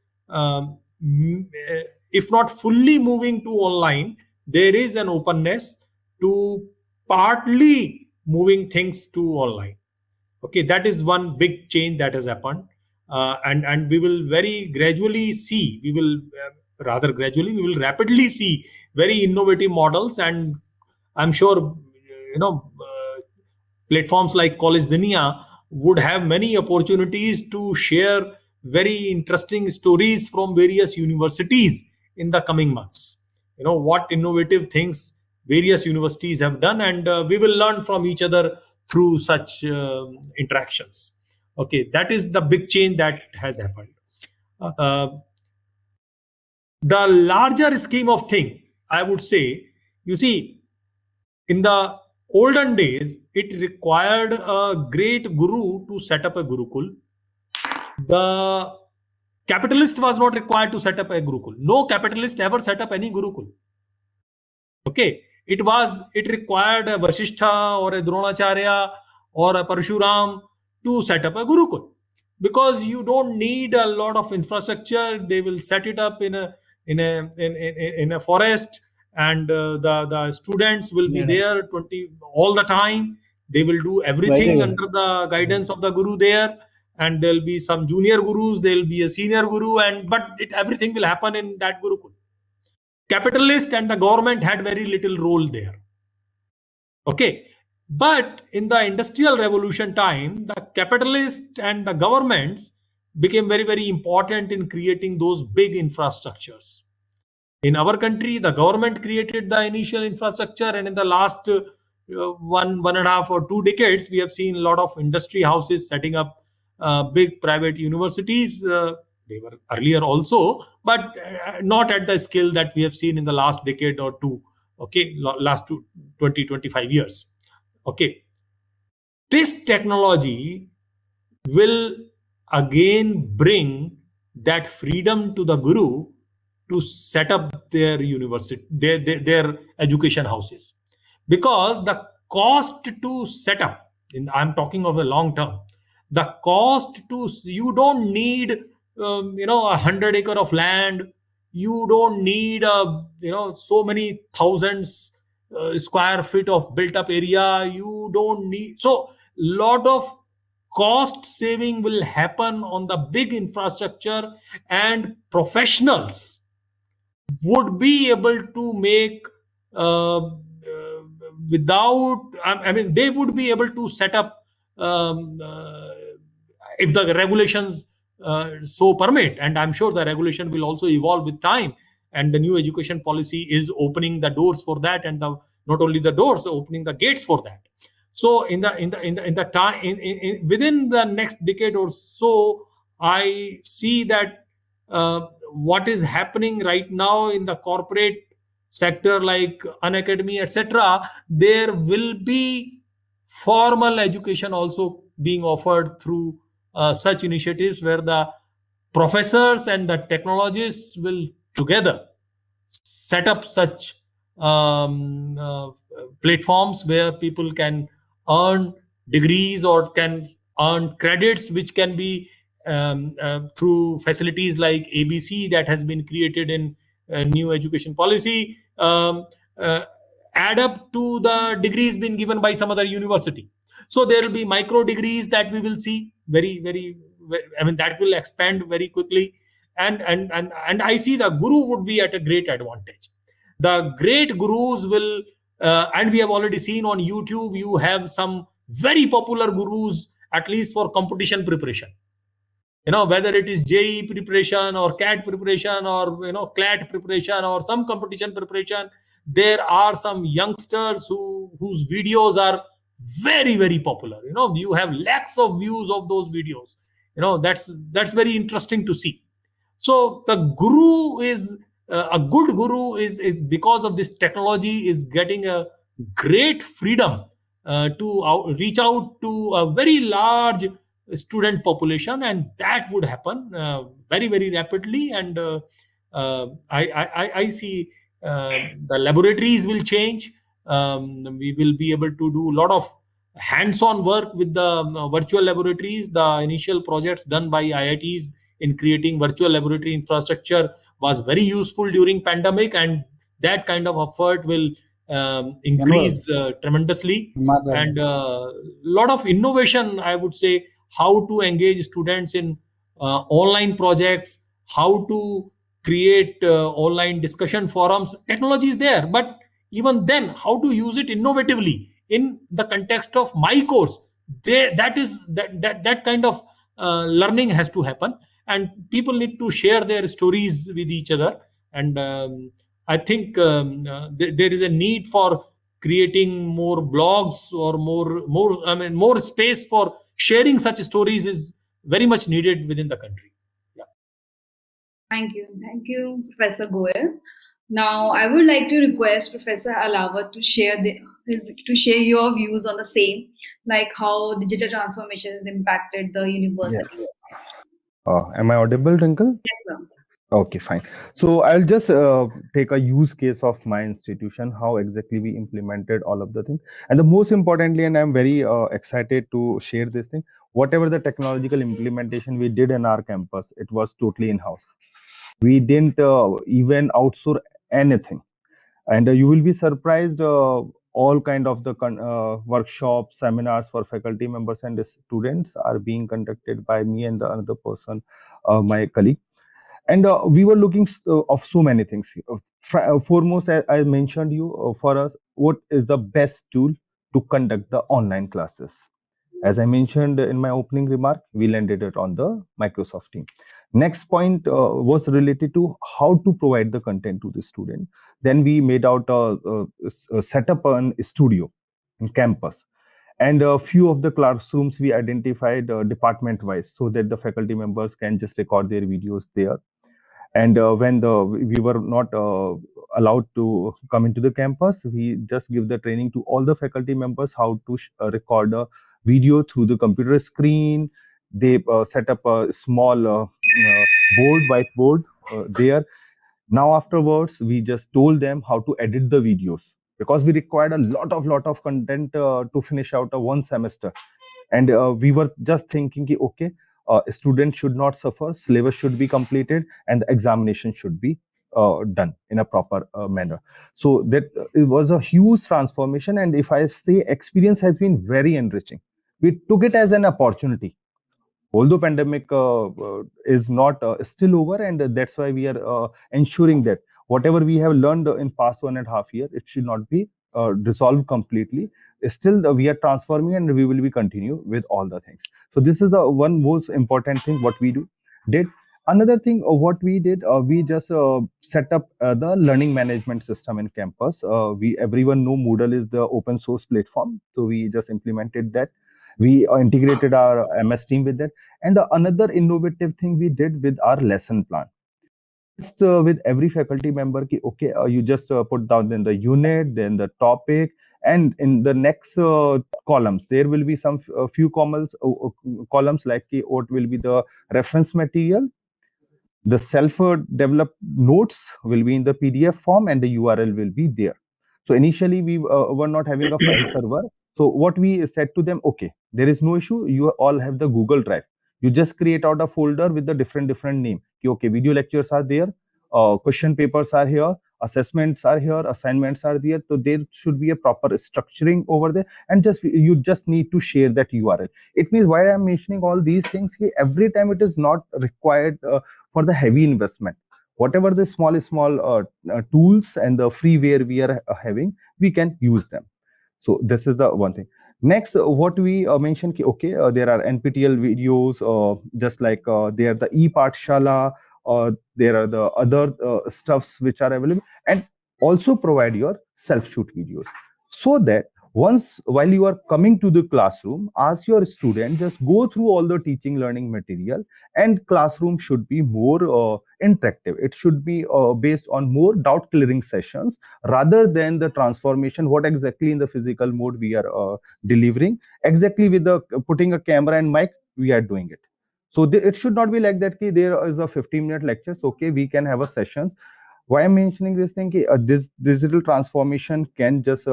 Speaker 8: if not fully moving to online, there is an openness to partly moving things to online. Okay, that is one big change that has happened, and we will very gradually see. We will rather gradually. We will rapidly see very innovative models, and I'm sure platforms like College Dunia would have many opportunities to share very interesting stories from various universities in the coming months. What innovative things various universities have done, and we will learn from each other through such interactions. Okay, that is the big change that has happened. The larger scheme of thing, I would say, you see, in the olden days, it required a great guru to set up a Gurukul. The capitalist was not required to set up a Gurukul. No capitalist ever set up any Gurukul. Okay, it required a Vasishtha or a Dronacharya or a Parshuram to set up a Gurukul, because you don't need a lot of infrastructure. They will set it up in a forest, and the students will be there all the time. They will do everything under the guidance of the Guru there, and there'll be some junior gurus, there'll be a senior guru, but everything will happen in that Gurukul. Capitalist and the government had very little role there. Okay, but in the industrial revolution time, the capitalist and the governments became very, very important in creating those big infrastructures. In our country, the government created the initial infrastructure, and in the last 1.5 or 2 decades, we have seen a lot of industry houses setting up big private universities. They were earlier also, but not at the scale that we have seen in the last decade or two. Okay, last 20-25 years. Okay, this technology will again bring that freedom to the Guru to set up their university, their education houses, because the cost to set up, I'm talking of a long term, the cost to, you don't need 100 acre of land, you don't need so many thousands square feet of built up area, you don't need, so lot of cost saving will happen on the big infrastructure, and professionals would be able to make they would be able to set up if the regulations so permit, and I'm sure the regulation will also evolve with time, and the new education policy is opening the doors for that, and not only the doors, opening the gates for that. So in the time within the next decade or so, I see that what is happening right now in the corporate sector like Unacademy, etc., there will be formal education also being offered through such initiatives, where the professors and the technologists will together set up such platforms where people can earn degrees or can earn credits, which can be through facilities like ABC that has been created in new education policy, add up to the degrees being given by some other university. So there will be micro degrees that we will see very, very, that will expand very quickly. And I see the Guru would be at a great advantage. The great gurus will, and we have already seen on YouTube, you have some very popular gurus, at least for competition preparation. Whether it is JEE preparation or CAT preparation or, CLAT preparation or some competition preparation, there are some youngsters whose videos are very, very popular. You have lakhs of views of those videos. That's very interesting to see. So the Guru is, a good Guru is because of this technology is getting a great freedom to reach out to a very large student population, and that would happen very, very rapidly. And I see the laboratories will change. We will be able to do a lot of hands-on work with the virtual laboratories. The initial projects done by IITs in creating virtual laboratory infrastructure was very useful during pandemic, and that kind of effort will increase tremendously. And a lot of innovation, I would say, how to engage students in online projects, how to create online discussion forums. Technology is there, but even then, how to use it innovatively in the context of my course, that kind of learning has to happen, and people need to share their stories with each other. And I think there is a need for creating more blogs or more space for sharing such stories is very much needed within the country. Yeah.
Speaker 6: Thank you, Professor Goel. Now, I would like to request Professor Alawat to share your views on the same, like how digital transformation has impacted the university.
Speaker 9: Yes. Am I audible, Twinkle?
Speaker 6: Yes, sir.
Speaker 9: Okay, fine. So I'll just take a use case of my institution, how exactly we implemented all of the things. And the most importantly, and I'm very excited to share this thing, whatever the technological implementation we did in our campus, it was totally in-house. We didn't even outsource anything. And you will be surprised, all kind of the workshops, seminars for faculty members and students are being conducted by me and the another person, my colleague. And we were looking of so many things. Foremost, I mentioned you, for us, what is the best tool to conduct the online classes? As I mentioned in my opening remark, we landed it on the Microsoft Team. Next point was related to how to provide the content to the student. Then we made out set up a studio in campus, and a few of the classrooms we identified department wise, so that the faculty members can just record their videos there. And when we were not allowed to come into the campus, we just give the training to all the faculty members how to record a video through the computer screen. They set up a small whiteboard there. Now afterwards, we just told them how to edit the videos, because we required a lot of content to finish out a one semester. And we were just thinking, okay, students should not suffer, syllabus should be completed, and the examination should be done in a proper manner. So that it was a huge transformation, and if I say, experience has been very enriching. We took it as an opportunity, although pandemic is not still over, and that's why we are ensuring that whatever we have learned in past 1.5 years, it should not be resolved completely. Still we are transforming, and we will be continue with all the things. So this is the one most important thing what we did. Another thing what we did, we just set up the learning management system in campus. We everyone know Moodle is the open source platform, so we just implemented that. We integrated our MS team with that. And the another innovative thing we did with our lesson plan, just with every faculty member, okay, you just put down in the unit, then the topic, and in the next columns there will be some few columns like what will be the reference material. The self-developed notes will be in the PDF form, and the URL will be there. So initially we were not having a file server. So what we said to them, okay, there is no issue. You all have the Google Drive. You just create out a folder with the different name. Okay, video lectures are there, question papers are here, assessments are here, assignments are there. So there should be a proper structuring over there, and you just need to share that URL. It means, why I'm mentioning all these things, every time it is not required for the heavy investment. Whatever the small tools and the freeware we are having, we can use them. So this is the one thing. Next, what we mentioned, okay, there are NPTEL videos, just like there are the ePathshala, or there are the other stuffs which are available, and also provide your self-shoot videos, so that once while you are coming to the classroom, ask your student, just go through all the teaching learning material, and classroom should be more interactive. It should be based on more doubt clearing sessions, rather than the transformation what exactly in the physical mode we are delivering, exactly with the putting a camera and mic we are doing it. So it should not be like that, there is a 15-minute lecture, so okay, we can have a session. Why I'm mentioning this thing, this digital transformation can just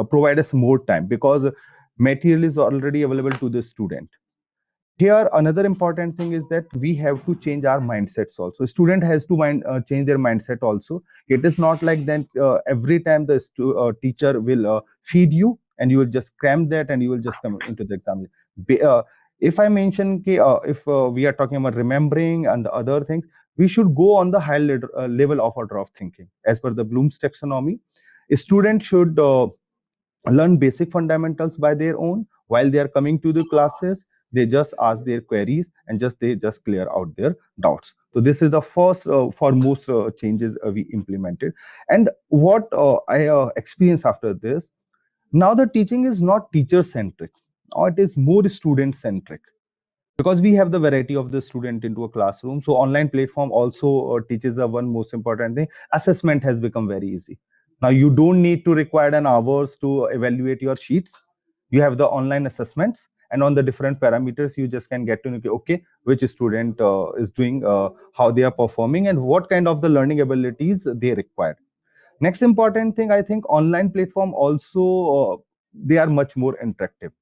Speaker 9: provide us more time, because material is already available to the student. Here another important thing is that we have to change our mindsets also. Student has to change their mindset also. It is not like that every time the teacher will feed you, and you will just cram that, and you will just come into the exam. If I mention if we are talking about remembering and the other things, we should go on the higher level of order of thinking. As per the Bloom's taxonomy, a student should learn basic fundamentals by their own. While they are coming to the classes, they just ask their queries, and they just clear out their doubts. So this is the first foremost changes we implemented. And what I experienced after this, now the teaching is not teacher centric, or it is more student centric, because we have the variety of the student into a classroom. So online platform also teaches one most important thing: assessment has become very easy. Now you don't need to require an hours to evaluate your sheets. You have the online assessments, and on the different parameters you just can get to know, okay, which student is doing, how they are performing, and what kind of the learning abilities they require. Next important thing, I think online platform also, they are much more interactive,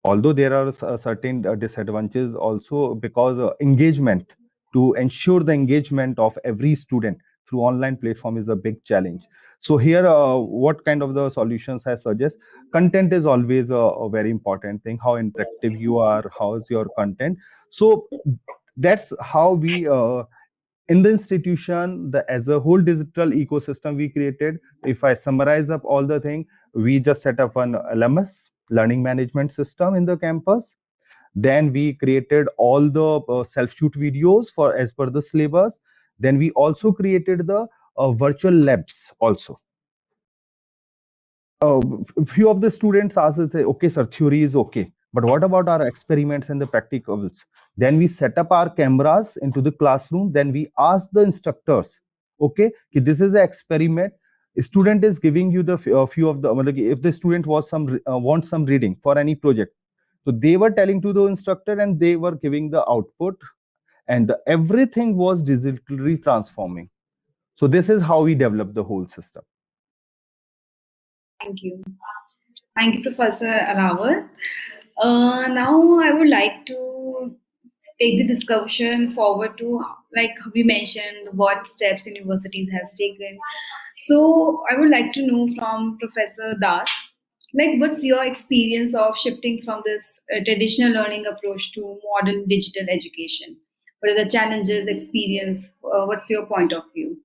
Speaker 9: although there are certain disadvantages also, because engagement, to ensure the engagement of every student through online platform is a big challenge. So here, what kind of the solutions I suggest? Content is always a very important thing. How interactive you are, how is your content? So that's how we, in the institution, the as a whole digital ecosystem we created. If I summarize up all the thing, we just set up an LMS, learning management system, in the campus. Then we created all the self-shoot videos for as per the syllabus. Then we also created the virtual labs also. Few of the students asked, okay sir, theory is okay, but what about our experiments and the practicals? Then we set up our cameras into the classroom. Then we ask the instructors, okay, this is an experiment. Student is giving you the few of the, if the student was wants some reading for any project, so they were telling to the instructor and they were giving the output, and everything was digitally transforming. So this is how we developed the whole system.
Speaker 6: Thank you. Thank you, Professor Arawat. Now I would like to take the discussion forward to, like we mentioned, what steps universities has taken. So I would like to know from Professor Das, like what's your experience of shifting from this traditional learning approach to modern digital education? What are the challenges, experience? What's your point of view?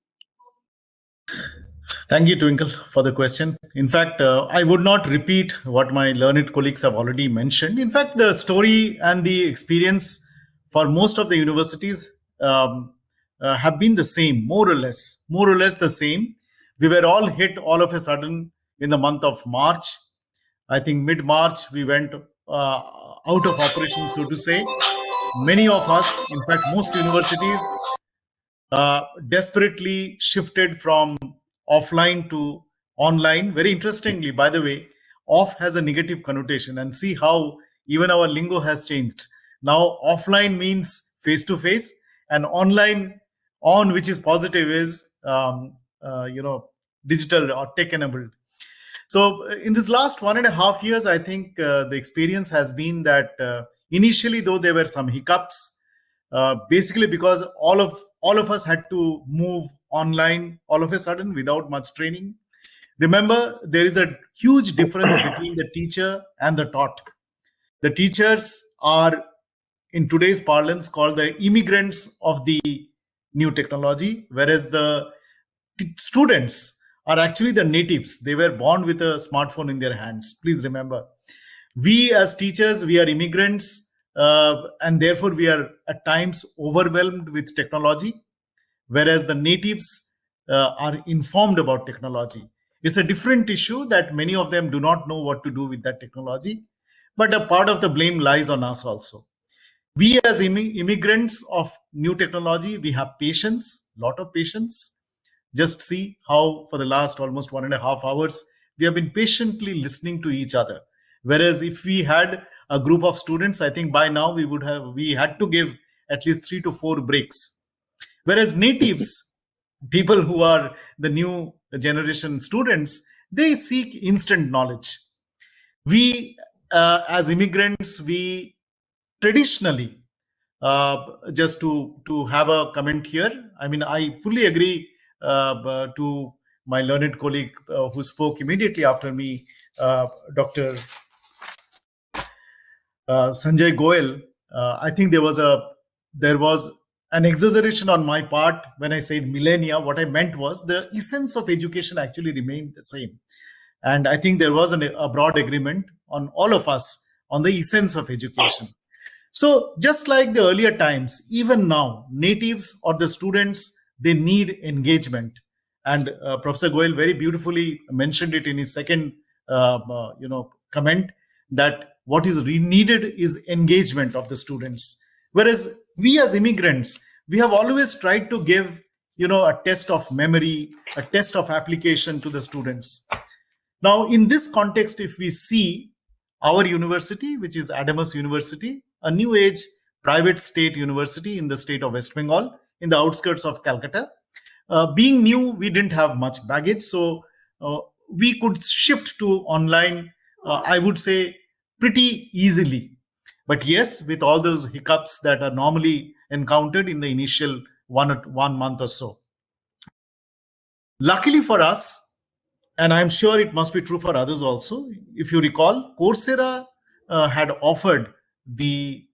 Speaker 7: Thank you, Twinkle, for the question. In fact, I would not repeat what my learned colleagues have already mentioned. In fact, the story and the experience for most of the universities have been the same, more or less the same. We were all hit all of a sudden in the month of March. I think mid-March, we went out of operation, so to say. Many of us, in fact, most universities desperately shifted from offline to online. Very interestingly, by the way, off has a negative connotation, and see how even our lingo has changed. Now, offline means face-to-face, and online, on, which is positive, is digital or tech-enabled. So in this last 1.5 years, I think the experience has been that initially, though there were some hiccups, basically because all of us had to move online all of a sudden without much training. Remember, there is a huge difference between the teacher and the taught. The teachers are, in today's parlance, called the immigrants of the new technology, whereas the students are actually the natives. They were born with a smartphone in their hands. Please remember, we as teachers, we are immigrants, and therefore we are at times overwhelmed with technology, whereas the natives are informed about technology. It's a different issue that many of them do not know what to do with that technology, but a part of the blame lies on us also. We as immigrants of new technology, we have patience, lot of patience. Just see how for the last almost 1.5 hours, we have been patiently listening to each other. Whereas if we had a group of students, I think by now we had to give at least 3 to 4 breaks. Whereas natives, people who are the new generation students, they seek instant knowledge. We as immigrants, we traditionally, just to have a comment here, I mean, I fully agree to my learned colleague who spoke immediately after me, Dr. Sanjay Goel. I think there was an exaggeration on my part when I said millennia. What I meant was the essence of education actually remained the same. And I think there was a broad agreement on all of us on the essence of education. So just like the earlier times, even now, natives or the students, they need engagement. And Professor Goel very beautifully mentioned it in his second comment, that what is needed is engagement of the students. Whereas we as immigrants, we have always tried to give a test of memory, a test of application to the students. Now, in this context, if we see, our university, which is Adamas University, a new age private state university in the state of West Bengal, in the outskirts of Calcutta. Being new, we didn't have much baggage, so we could shift to online, I would say, pretty easily. But yes, with all those hiccups that are normally encountered in the initial 1 month or so. Luckily for us, and I'm sure it must be true for others also, if you recall, Coursera had offered the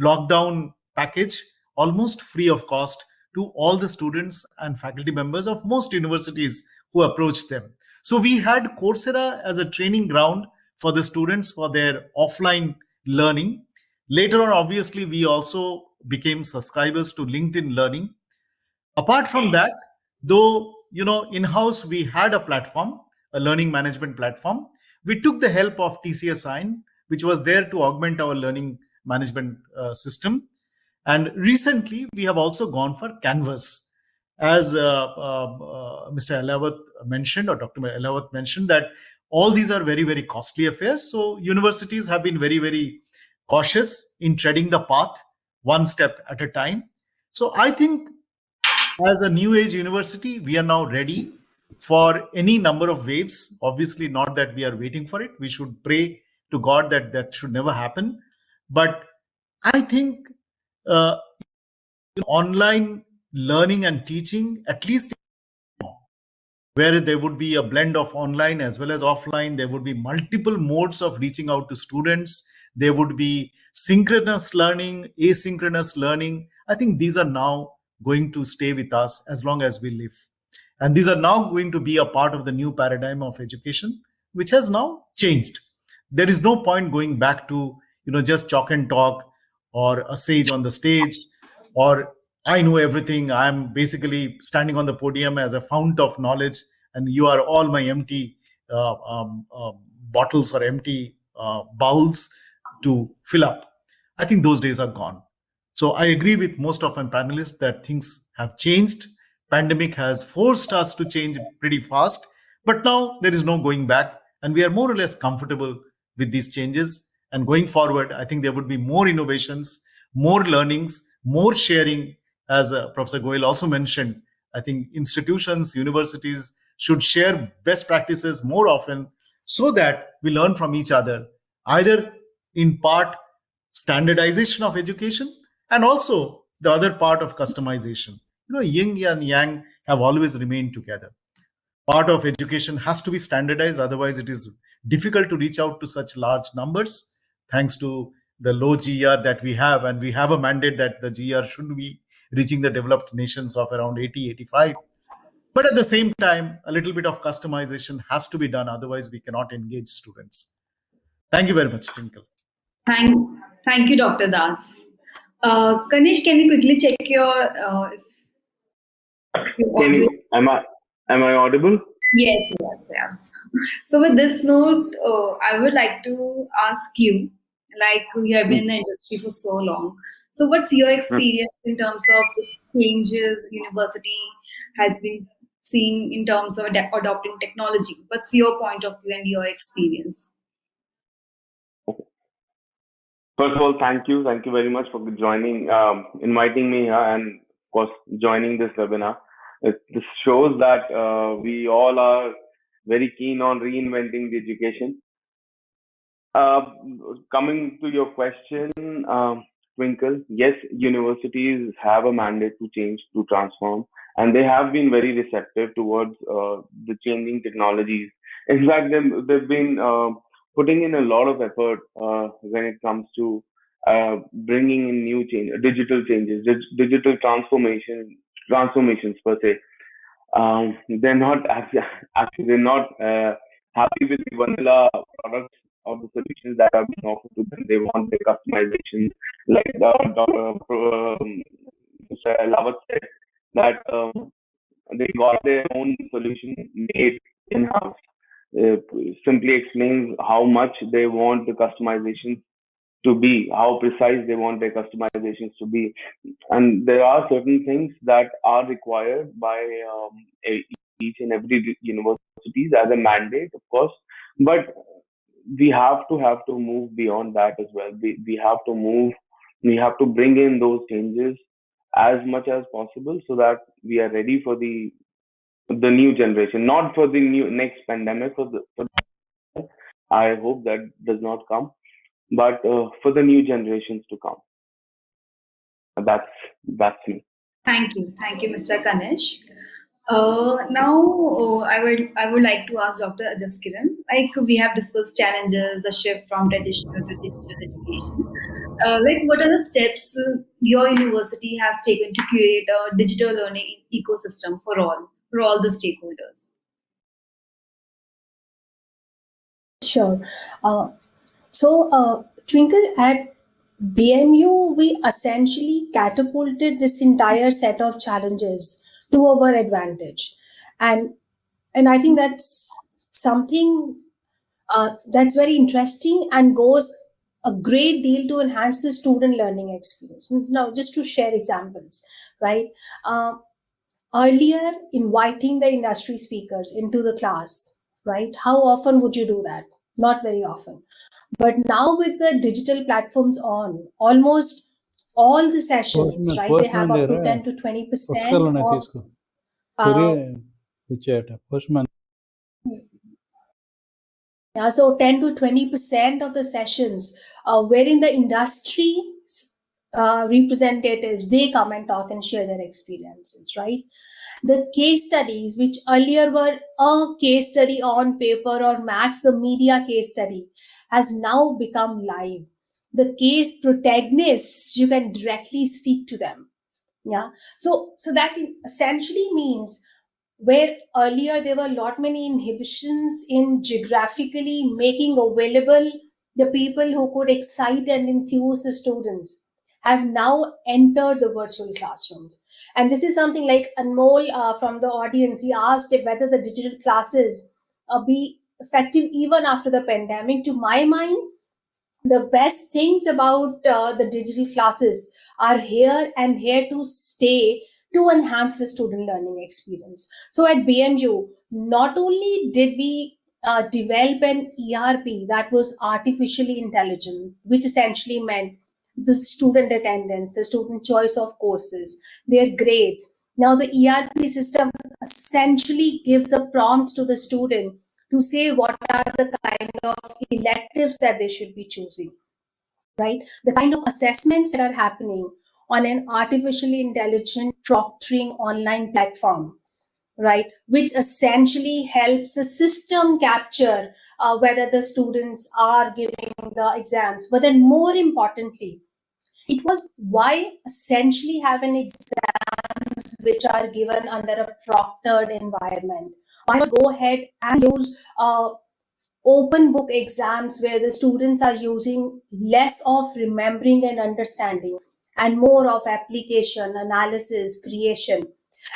Speaker 7: lockdown package almost free of cost to all the students and faculty members of most universities who approached them. So we had Coursera as a training ground for the students for their offline learning. Later on, obviously, we also became subscribers to LinkedIn Learning. Apart from that, though, in-house we had a platform, a learning management platform, we took the help of TCS Sign, which was there to augment our learning management system. And recently, we have also gone for Canvas. As Mr. Elawat mentioned, or Dr. Elawat mentioned, that all these are very, very costly affairs. So universities have been very, very cautious in treading the path one step at a time. So I think as a new age university, we are now ready for any number of waves. Obviously, not that we are waiting for it. We should pray to God that that should never happen. But I think online learning and teaching, at least where there would be a blend of online as well as offline, there would be multiple modes of reaching out to students. There would be synchronous learning, asynchronous learning. I think these are now going to stay with us as long as we live. And these are now going to be a part of the new paradigm of education, which has now changed. There is no point going back to, just chalk and talk or a sage on the stage, or I know everything. I'm basically standing on the podium as a fount of knowledge, and you are all my empty bottles or empty bowls to fill up. I think those days are gone. So I agree with most of my panelists that things have changed. Pandemic has forced us to change pretty fast, but now there is no going back, and we are more or less comfortable with these changes. And going forward, I think there would be more innovations, more learnings, more sharing. As Professor Goyal also mentioned, I think institutions, universities should share best practices more often so that we learn from each other, either in part standardization of education and also the other part of customization. Yin and yang have always remained together. Part of education has to be standardized, otherwise it is difficult to reach out to such large numbers, thanks to the low GR that we have. And we have a mandate that the GR should be reaching the developed nations of around 80, 85. But at the same time, a little bit of customization has to be done, otherwise we cannot engage students. Thank you very much, Twinkle.
Speaker 6: Thank you, Dr. Das. Kanish, can you quickly check your
Speaker 13: Am I audible?
Speaker 6: Yes. So with this note, I would like to ask you, like you have been in the industry for so long. So what's your experience in terms of changes university has been seeing in terms of adopting technology? What's your point of view and your experience?
Speaker 13: First of all, thank you very much for joining, inviting me here, and of course joining this webinar. This shows that we all are very keen on reinventing the education. Coming to your question, Twinkle, yes, universities have a mandate to change, to transform, and they have been very receptive towards the changing technologies. In fact, they've been putting in a lot of effort when it comes to bringing in new digital changes, digital transformations per se. They're not happy with the vanilla products or the solutions that are being offered to them. They want the customization, like Mr. Elawat said, that they got their own solution made in-house. Simply explains how much they want the customizations to be, how precise they want their customizations to be. And there are certain things that are required by each and every universities as a mandate, of course, but we have to move beyond that as well. We have to move. We have to bring in those changes as much as possible so that we are ready for the new generation, not for the new next pandemic. I hope that does not come, but for the new generations to come. That's me.
Speaker 6: Thank you, Mr. Kanesh. Now, I would like to ask Dr. Ajaskiran. Like we have discussed challenges, the shift from traditional to digital education. Like what are the steps your university has taken to create a digital learning ecosystem for all the stakeholders?
Speaker 10: Sure. Twinkle, at BMU, we essentially catapulted this entire set of challenges to our advantage, and I think that's something that's very interesting and goes a great deal to enhance the student learning experience. Now, just to share examples, right? Earlier, inviting the industry speakers into the class, right? How often would you do that? Not very often. But now with the digital platforms on, almost all the sessions, right? They have up to 10 to 20% of so 10 to 20% of the sessions wherein the industry representatives, they come and talk and share their experiences, right? The case studies, which earlier were a case study on paper or max the media case study, has now become live. The case protagonists, you can directly speak to them. Yeah. So that essentially means where earlier there were a lot many inhibitions in geographically making available the people who could excite and enthuse the students have now entered the virtual classrooms. And this is something like Anmol from the audience, he asked whether the digital classes be effective even after the pandemic. To my mind, the best things about the digital classes are here and here to stay to enhance the student learning experience. So at BMU, not only did we develop an ERP that was artificially intelligent, which essentially meant the student attendance, the student choice of courses, their grades. Now the ERP system essentially gives the prompts to the student to say what are the kind of electives that they should be choosing, right? The kind of assessments that are happening on an artificially intelligent proctoring online platform, right? Which essentially helps the system capture whether the students are giving the exams. But then more importantly, it was why essentially have an exams which are given under a proctored environment. Why not go ahead and use open book exams where the students are using less of remembering and understanding and more of application, analysis, creation.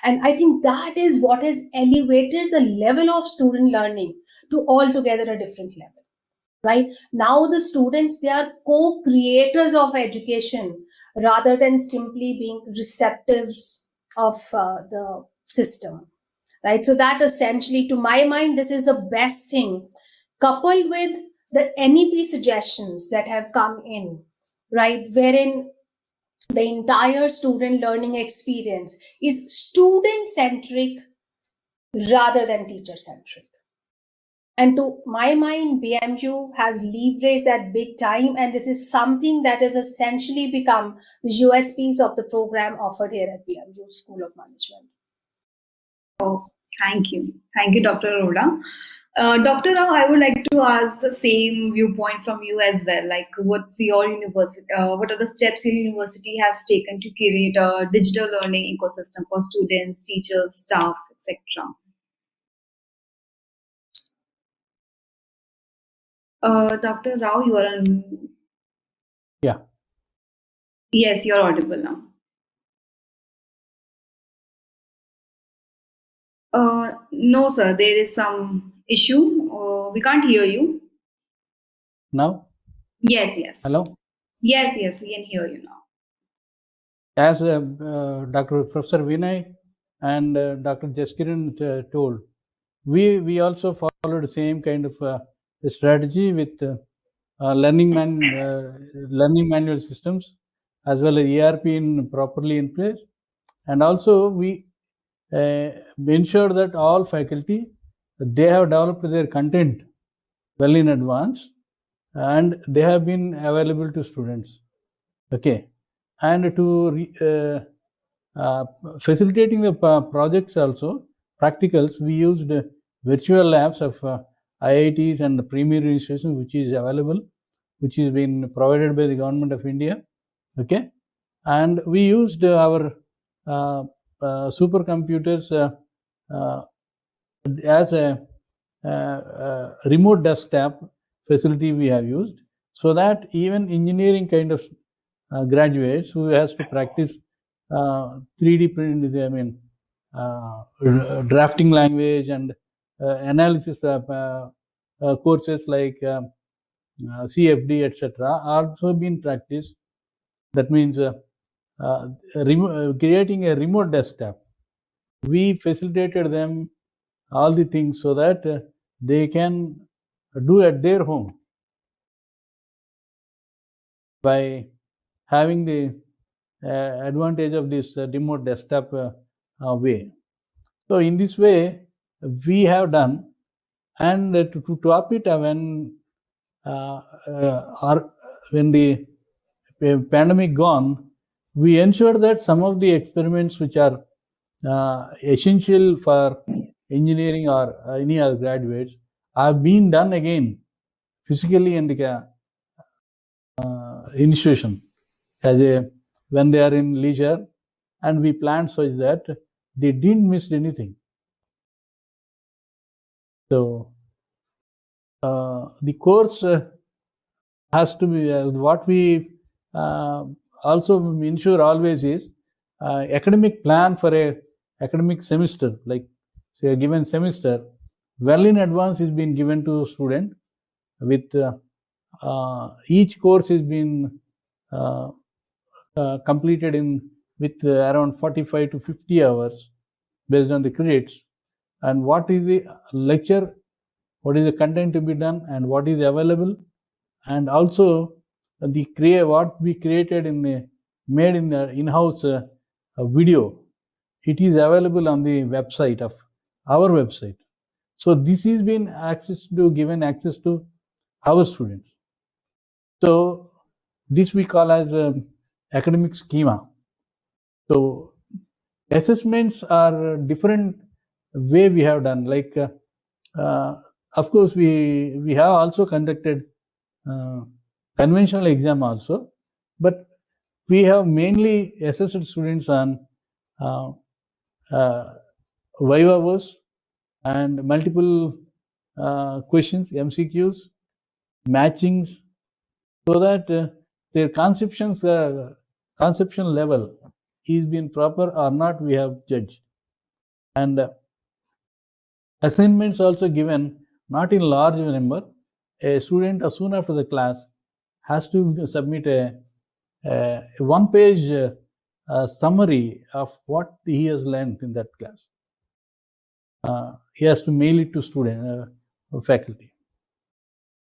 Speaker 10: And I think that is what has elevated the level of student learning to altogether a different level. Right now, the students, they are co-creators of education rather than simply being receptives of the system. Right. So that essentially, to my mind, this is the best thing, coupled with the NEP suggestions that have come in, right, wherein the entire student learning experience is student-centric rather than teacher-centric. And to my mind, BMU has leveraged that big time, and this is something that has essentially become the USPs of the program offered here at BMU School of Management.
Speaker 6: Oh, thank you, Dr. Arora. Dr. Rao, I would like to ask the same viewpoint from you as well. Like, what's your university? What are the steps your university has taken to create a digital learning ecosystem for students, teachers, staff, etc.? Dr. Rao, you are on.
Speaker 11: Yeah.
Speaker 6: Yes, you're audible now. No, sir, there is some issue. We can't hear you.
Speaker 11: Now?
Speaker 6: Yes.
Speaker 11: Hello?
Speaker 6: Yes, we can hear you now.
Speaker 11: As Dr. Professor Vinay and Dr. Jaskiran told, we also followed the same kind of the strategy with learning manual systems as well as ERP properly in place, and also we ensure that all faculty, they have developed their content well in advance and they have been available to students. Okay, and to facilitating the projects also, practicals, we used virtual labs of IITs and the premier institutions, which is available, which is been provided by the government of India. Okay, and we used our supercomputers as a remote desktop facility we have used, so that even engineering kind of graduates who has to practice 3D print, I mean drafting language and analysis courses like CFD, etc., are also being practiced. That means creating a remote desktop. We facilitated them all the things so that they can do at their home by having the advantage of this remote desktop way. So in this way, we have done, and to top it, when the pandemic gone, we ensure that some of the experiments which are essential for engineering or any other graduates are being done again physically in the institution when they are in leisure, and we planned such that they didn't miss anything. So the course has to be what we also ensure always is academic plan for a academic semester, like say a given semester, well in advance is being given to student, with each course is being completed with around 45 to 50 hours based on the credits, and what is the lecture, what is the content to be done, and what is available, and also what we created made in the in-house video. It is available on the website of our website. So this is been given access to our students. So this we call as academic schema. So assessments are different way we have done. Like of course we have also conducted conventional exam also, but we have mainly assessed students on Vivavos and multiple questions, MCQs, matchings, so that their conception level is being proper or not, we have judged. And assignments also given, not in large number. A student as soon after the class has to submit a one-page summary of what he has learned in that class. He has to mail it to student faculty.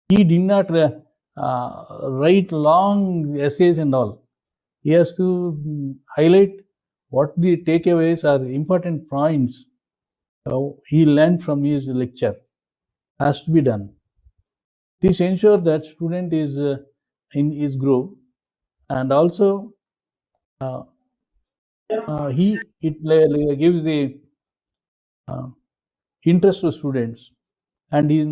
Speaker 11: He did not write long essays and all. He has to highlight what the takeaways are, important points he learned from his lecture. Has to be done. This ensures that student is in his group, and also it gives the interest to students, and in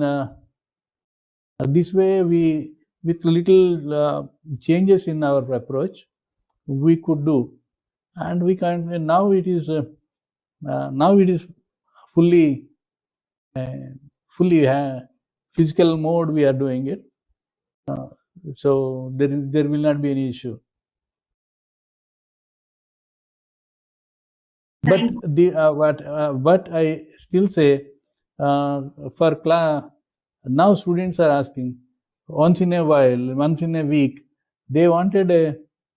Speaker 11: this way we, with little changes in our approach, we could do, and we can now it is fully physical mode we are doing it, so there will not be any issue. But what I still say, for class now students are asking once in a while, once in a week, they wanted a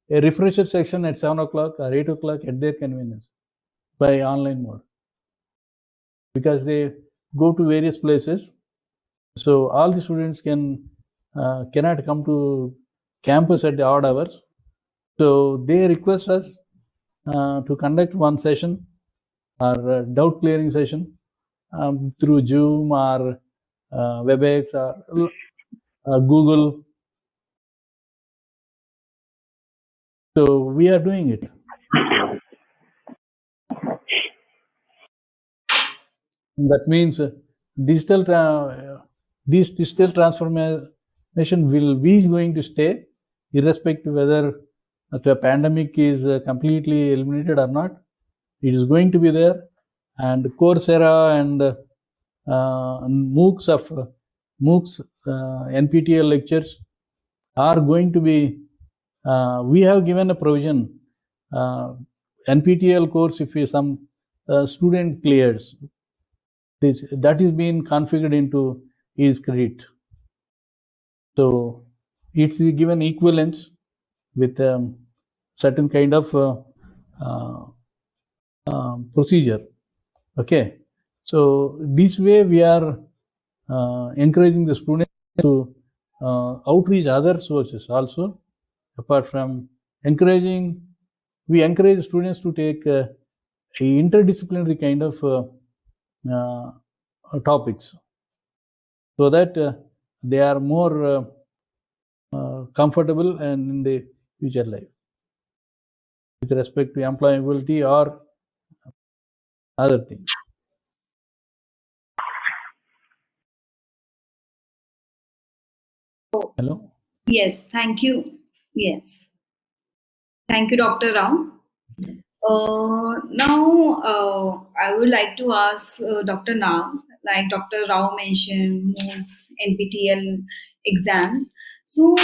Speaker 11: refresher section at 7 o'clock or 8 o'clock at their convenience by online mode, because they go to various places So all the students cannot come to campus at the odd hours. So they request us to conduct one session or doubt clearing session through Zoom or WebEx or Google. So we are doing it. That means this digital transformation will be going to stay, irrespective whether the pandemic is completely eliminated or not. It is going to be there, and Coursera and MOOCs, NPTEL lectures are going to be. We have given a provision. NPTEL course, if some student clears, that is being configured into his credit. So it's given equivalence with certain kind of procedure. Okay. So this way we are encouraging the students to outreach other sources also. Apart from encouraging, we encourage students to take a interdisciplinary kind of topics, so that they are more comfortable and in the future life with respect to employability or other things. Hello?
Speaker 6: Yes, thank you. Yes. Thank you, Dr. Rao. Now, I would like to ask Dr. Nam, like Dr. Rao mentioned, MOOCs, NPTEL exams. So,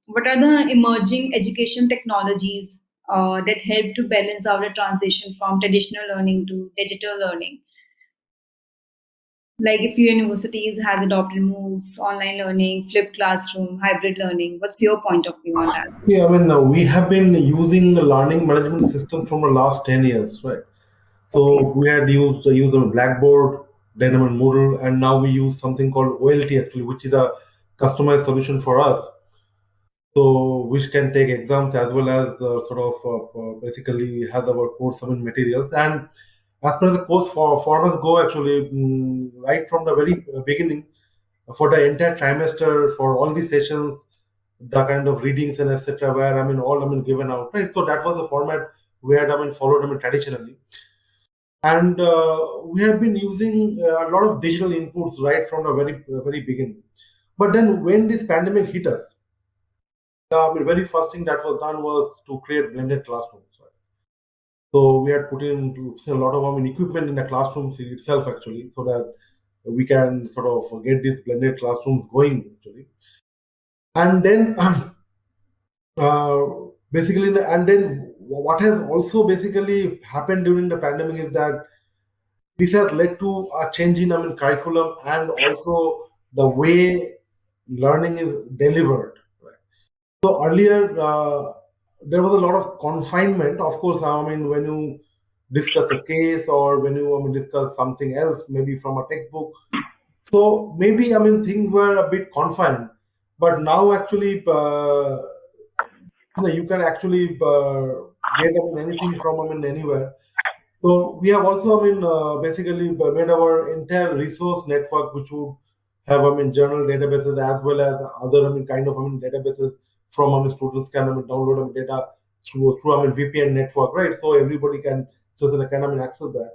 Speaker 6: what are the emerging education technologies that help to balance out the transition from traditional learning to digital learning? Like if universities has adopted MOOCs, online learning, flipped classroom, hybrid learning, what's your point of view on that?
Speaker 12: Yeah, I mean, we have been using the learning management system from the last 10 years, right? So we had used the use of Blackboard, then Moodle, and now we use something called OLT actually, which is a customized solution for us. So which can take exams as well as basically has our course materials. And as per the course formats go, actually, right from the very beginning, for the entire trimester, for all the sessions, the kind of readings and etc. where all given out, right? So that was the format we had followed traditionally, and we have been using a lot of digital inputs right from the very beginning. But then when this pandemic hit us, the very first thing that was done was to create blended classrooms. Right? So we had put in a lot of equipment in the classrooms itself actually, so that we can sort of get these blended classrooms going actually. And then basically, and then what has also basically happened during the pandemic is that this has led to a change in curriculum and also the way learning is delivered. Right? So earlier there was a lot of confinement. Of course, when you discuss a case or when you discuss something else, maybe from a textbook. So maybe things were a bit confined, but now actually you can actually get anything from anywhere. So we have also basically made our entire resource network, which would have journal databases as well as other kind of databases from students can download data through VPN network, right? So everybody can access that.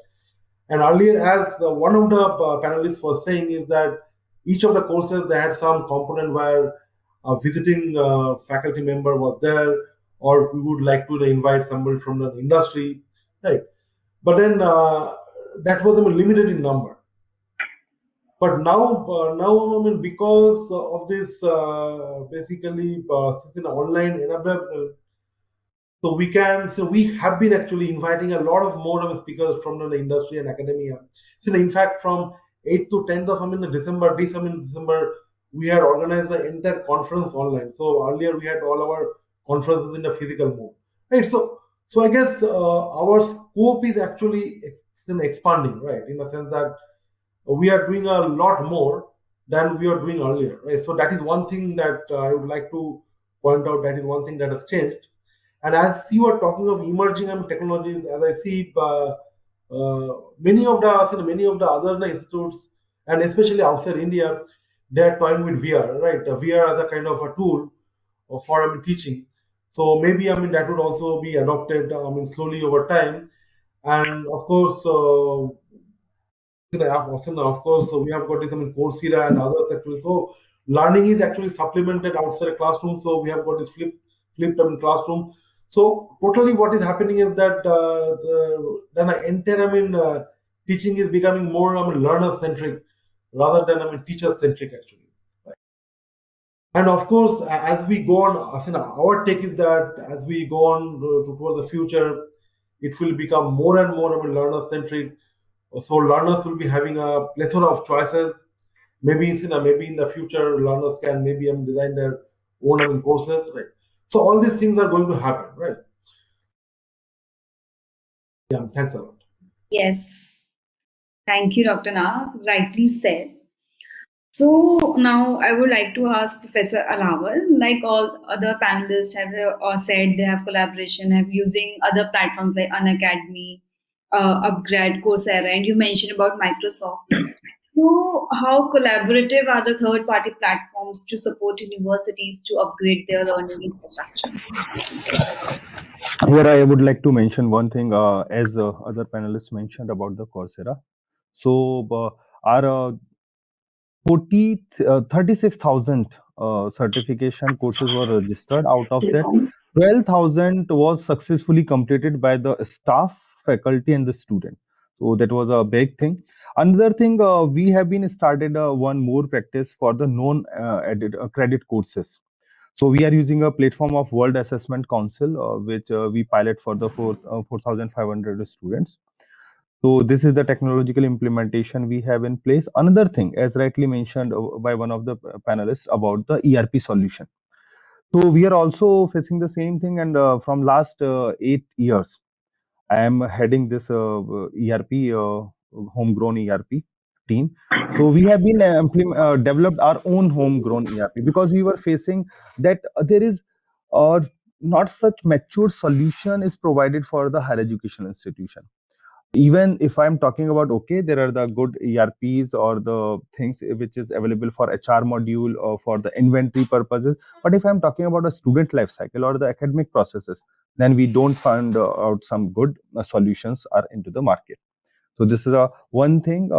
Speaker 12: And earlier, as one of the panelists was saying, is that each of the courses they had some component where a visiting faculty member was there, or we would like to invite somebody from the industry, right? But then that was limited in number. But now because of this basically online enablement, so we have been actually inviting a lot of more speakers from the industry and academia. So in fact, from 8th to 10th of December, we had organized the entire conference online. So earlier we had all our conferences in the physical mode, right? So I guess our scope is actually expanding, right? In the sense that we are doing a lot more than we were doing earlier, right? So that is one thing that I would like to point out. That is one thing that has changed. And as you are talking of emerging technologies, as I see many of the other institutes, and especially outside India, they are toying with VR, right? VR as a kind of a tool for teaching. So maybe that would also be adopted slowly over time. And of course, of course, so we have got this Coursera and others actually. So learning is actually supplemented outside a classroom. So we have got this flipped classroom. So totally, what is happening is that then I entire teaching is becoming more learner centric rather than teacher centric actually. And of course, as we go on, our take is that as we go on towards the future, it will become more and more learner centric. So learners will be having a plethora of choices. Maybe in the future, learners can maybe design their own courses, right? So all these things are going to happen, right? Yeah, thanks a lot.
Speaker 6: Yes. Thank you, Dr. Na. Rightly said. So now I would like to ask Professor Alawal, like all other panelists have said, they have collaboration, have using other platforms like Unacademy, Upgrad, Coursera, and you mentioned about Microsoft. So how collaborative are the third-party platforms to support universities to upgrade their learning infrastructure?
Speaker 9: Here, I would like to mention one thing, as other panelists mentioned about the Coursera. So, our 36,000 certification courses were registered. Out of that, 12,000 was successfully completed by the staff, faculty, and the student. So that was a big thing. Another thing, we have been started one more practice for the credit courses. So we are using a platform of World Assessment Council, which we pilot for the 4,500 students. So this is the technological implementation we have in place. Another thing, as rightly mentioned by one of the panelists about the ERP solution. So we are also facing the same thing, and from last 8 years, I am heading this ERP, homegrown ERP team. So we have been developed our own homegrown ERP because we were facing that there is not such mature solution is provided for the higher education institution. Even if I'm talking about, okay, there are the good ERPs or the things which is available for HR module or for the inventory purposes, but if I'm talking about a student life cycle or the academic processes, then we don't find out some good solutions are into the market. So this is a one thing.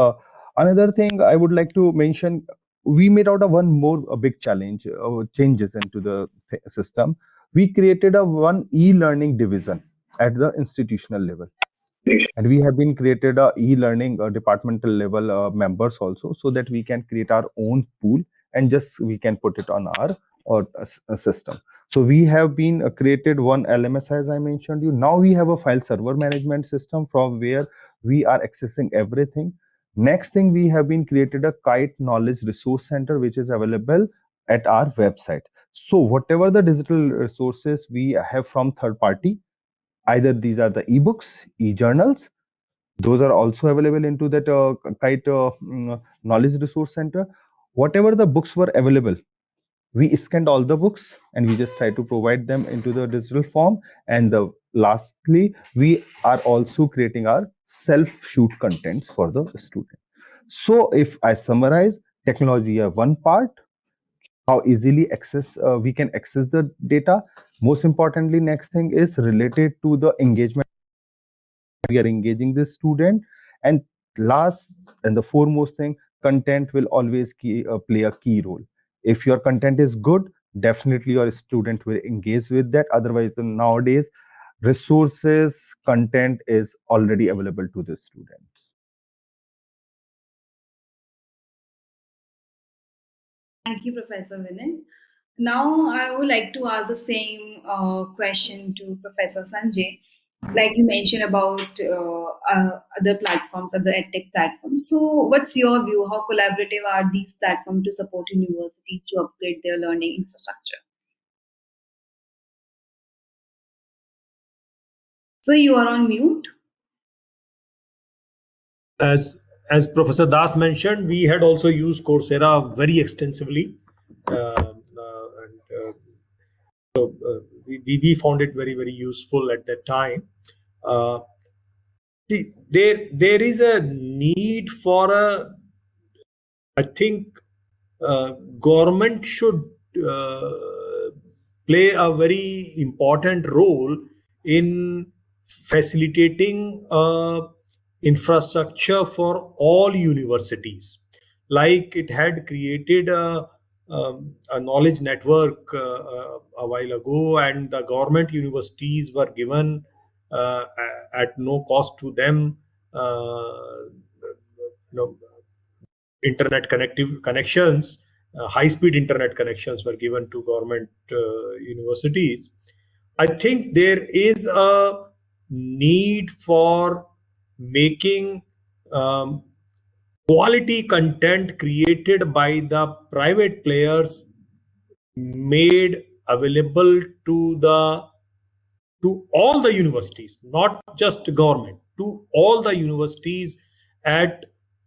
Speaker 9: Another thing I would like to mention, we made out a big challenge, changes into the system. We created a one e-learning division at the institutional level, and we have been created a e-learning departmental level members also, so that we can create our own pool and just we can put it on our system. So we have been created one LMS, as I mentioned you. Now we have a file server management system from where we are accessing everything. Next thing, we have been created a Kite Knowledge Resource Center, which is available at our website. So whatever the digital resources we have from third party, either these are the ebooks, e-journals, those are also available into that Kite Knowledge Resource Center. Whatever the books were available, we scanned all the books and we just try to provide them into the digital form. And lastly, we are also creating our self-shoot contents for the student. So if I summarize, technology are one part, how easily we can access the data. Most importantly, next thing is related to the engagement. We are engaging the student, and last and the foremost thing, content will always play a key role. If your content is good, definitely your student will engage with that. Otherwise, nowadays resources, content is already available to the students.
Speaker 6: Thank you, Professor Vinay. Now, I would like to ask the same question to Professor Sanjay. Like you mentioned about other platforms, other edtech platforms. So, what's your view? How collaborative are these platforms to support universities to upgrade their learning infrastructure? So, you are on mute.
Speaker 8: As as Professor Das mentioned, we had also used Coursera very extensively. We found it very, very useful at that time. See, there is a need for I think government should play a very important role in facilitating infrastructure for all universities. Like it had created a knowledge network a while ago, and the government universities were given at no cost to them, internet connections, high-speed internet connections were given to government universities. I think there is a need for making quality content created by the private players made available to all the universities, not just government, to all the universities at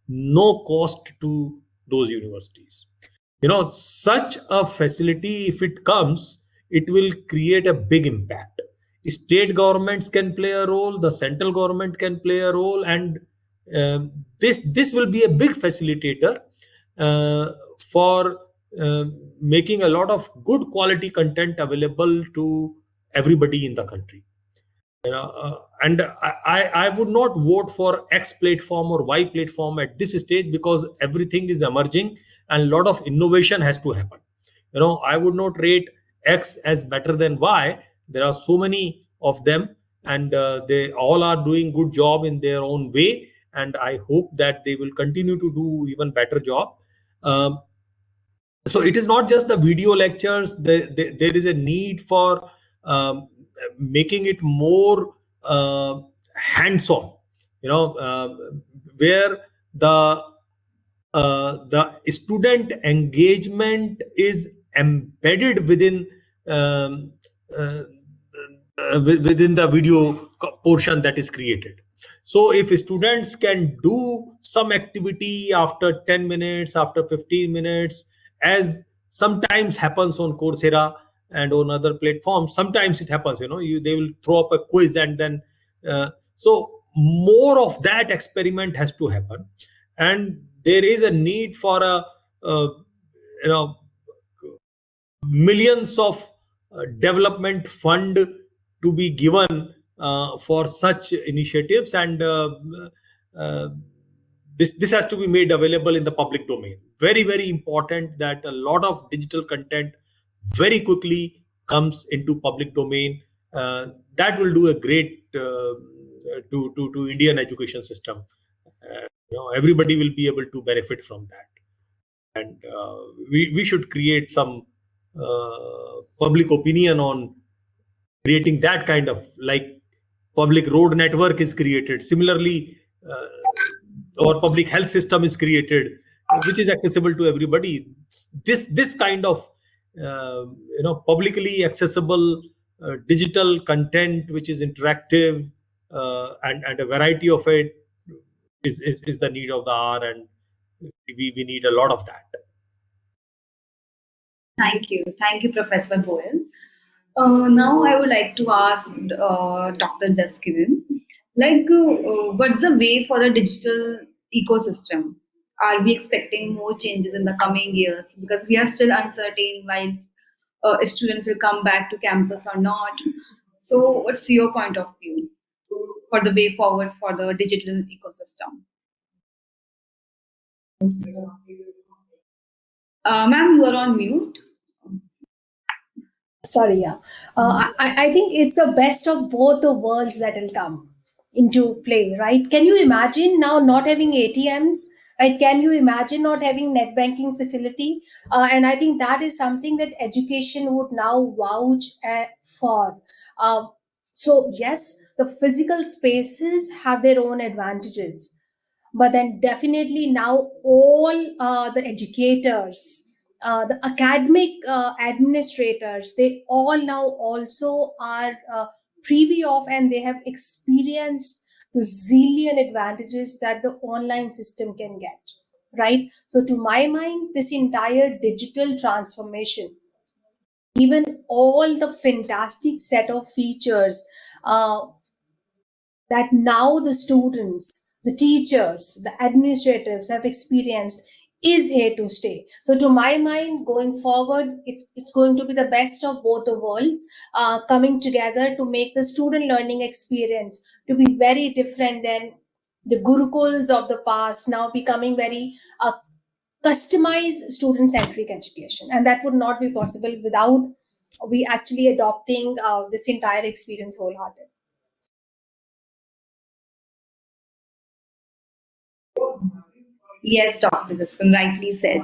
Speaker 8: no cost to those universities. Such a facility, if it comes, it will create a big impact. State governments can play a role, the central government can play a role, and this will be a big facilitator for making a lot of good quality content available to everybody in the country. And I would not vote for X platform or Y platform at this stage, because everything is emerging and a lot of innovation has to happen. I would not rate X as better than Y. There are so many of them, and they all are doing good job in their own way, and I hope that they will continue to do even better job. So it is not just the video lectures. There is a need for making it more hands-on, where the student engagement is embedded within within the video portion that is created. So if students can do some activity after 10 minutes, after 15 minutes, as sometimes happens on Coursera and on other platforms, sometimes it happens, they will throw up a quiz, and then so more of that experiment has to happen. And there is a need for millions of development fund to be given for such initiatives, and this has to be made available in the public domain. Very, very important that a lot of digital content very quickly comes into public domain. That will do a great to Indian education system. Everybody will be able to benefit from that, and we should create some public opinion on creating that kind of, like, public road network is created. Similarly, our public health system is created, which is accessible to everybody. This kind of publicly accessible digital content, which is interactive, and a variety of it is the need of the hour, and we need a lot of that.
Speaker 6: Thank you, Professor Goel. Now I would like to ask Dr. Jaskiran, what's the way for the digital ecosystem? Are we expecting more changes in the coming years? Because we are still uncertain while if students will come back to campus or not. So what's your point of view for the way forward for the digital ecosystem? Ma'am, you are on mute.
Speaker 10: Sorry, yeah. I think it's the best of both the worlds that will come into play, right? Can you imagine now not having ATMs, right? Can you imagine not having net banking facility? And I think that is something that education would now vouch for. So yes, the physical spaces have their own advantages, but then definitely now all the educators, the academic administrators, they all now also are privy of, and they have experienced the zillion advantages that the online system can get, right? So to my mind, this entire digital transformation, even all the fantastic set of features that now the students, the teachers, the administrators have experienced is here to stay. So to my mind, going forward, it's going to be the best of both the worlds coming together to make the student learning experience to be very different than the gurukuls of the past, now becoming very customized student-centric education. And that would not be possible without we actually adopting this entire experience wholeheartedly.
Speaker 6: Yes, Dr. Jaswant rightly said.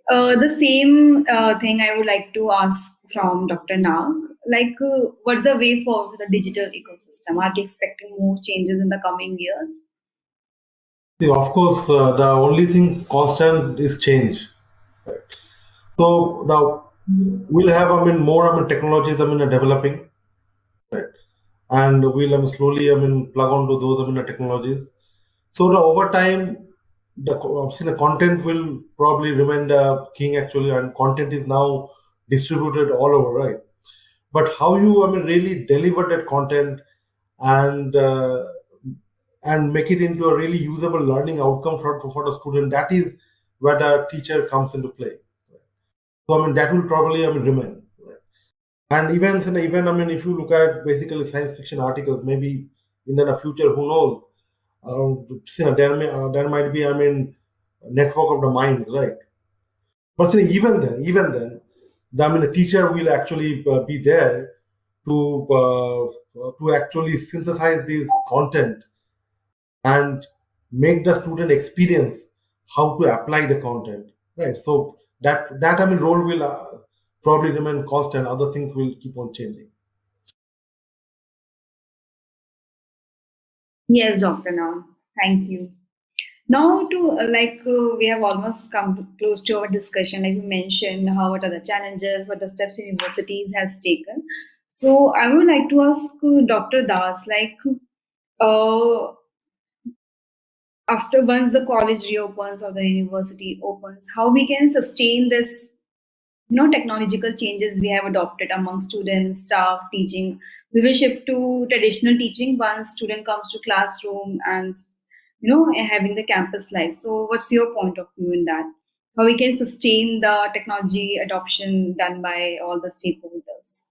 Speaker 6: The same thing I would like to ask from Dr. Nag. Like, what's the way forward for the digital ecosystem? Are we expecting more changes in the coming years?
Speaker 12: See, of course, the only thing constant is change. Right. So now we'll have, more, technologies, developing, right? And we'll, slowly, plug onto those, technologies. So over time, the content will probably remain the king actually, and content is now distributed all over, right? But how you, really deliver that content and make it into a really usable learning outcome for the student, that is where the teacher comes into play. So that will probably remain. And events and even if you look at basically science fiction articles, maybe in the future, who knows? There might be network of the minds, right? But even then, the teacher will actually be there to actually synthesize this content and make the student experience how to apply the content, right? So that role will probably remain constant. Other things will keep on changing.
Speaker 6: Yes, Dr. Nag. Thank you. Now, we have almost come close to our discussion. Like we mentioned, what are the challenges, what the steps universities has taken. So, I would like to ask Dr. Das, uh, after once the college reopens or the university opens, how we can sustain this, technological changes we have adopted among students, staff, teaching. We will shift to traditional teaching once student comes to classroom and having the campus life. So what's your point of view in that? How we can sustain the technology adoption done by all the stakeholders?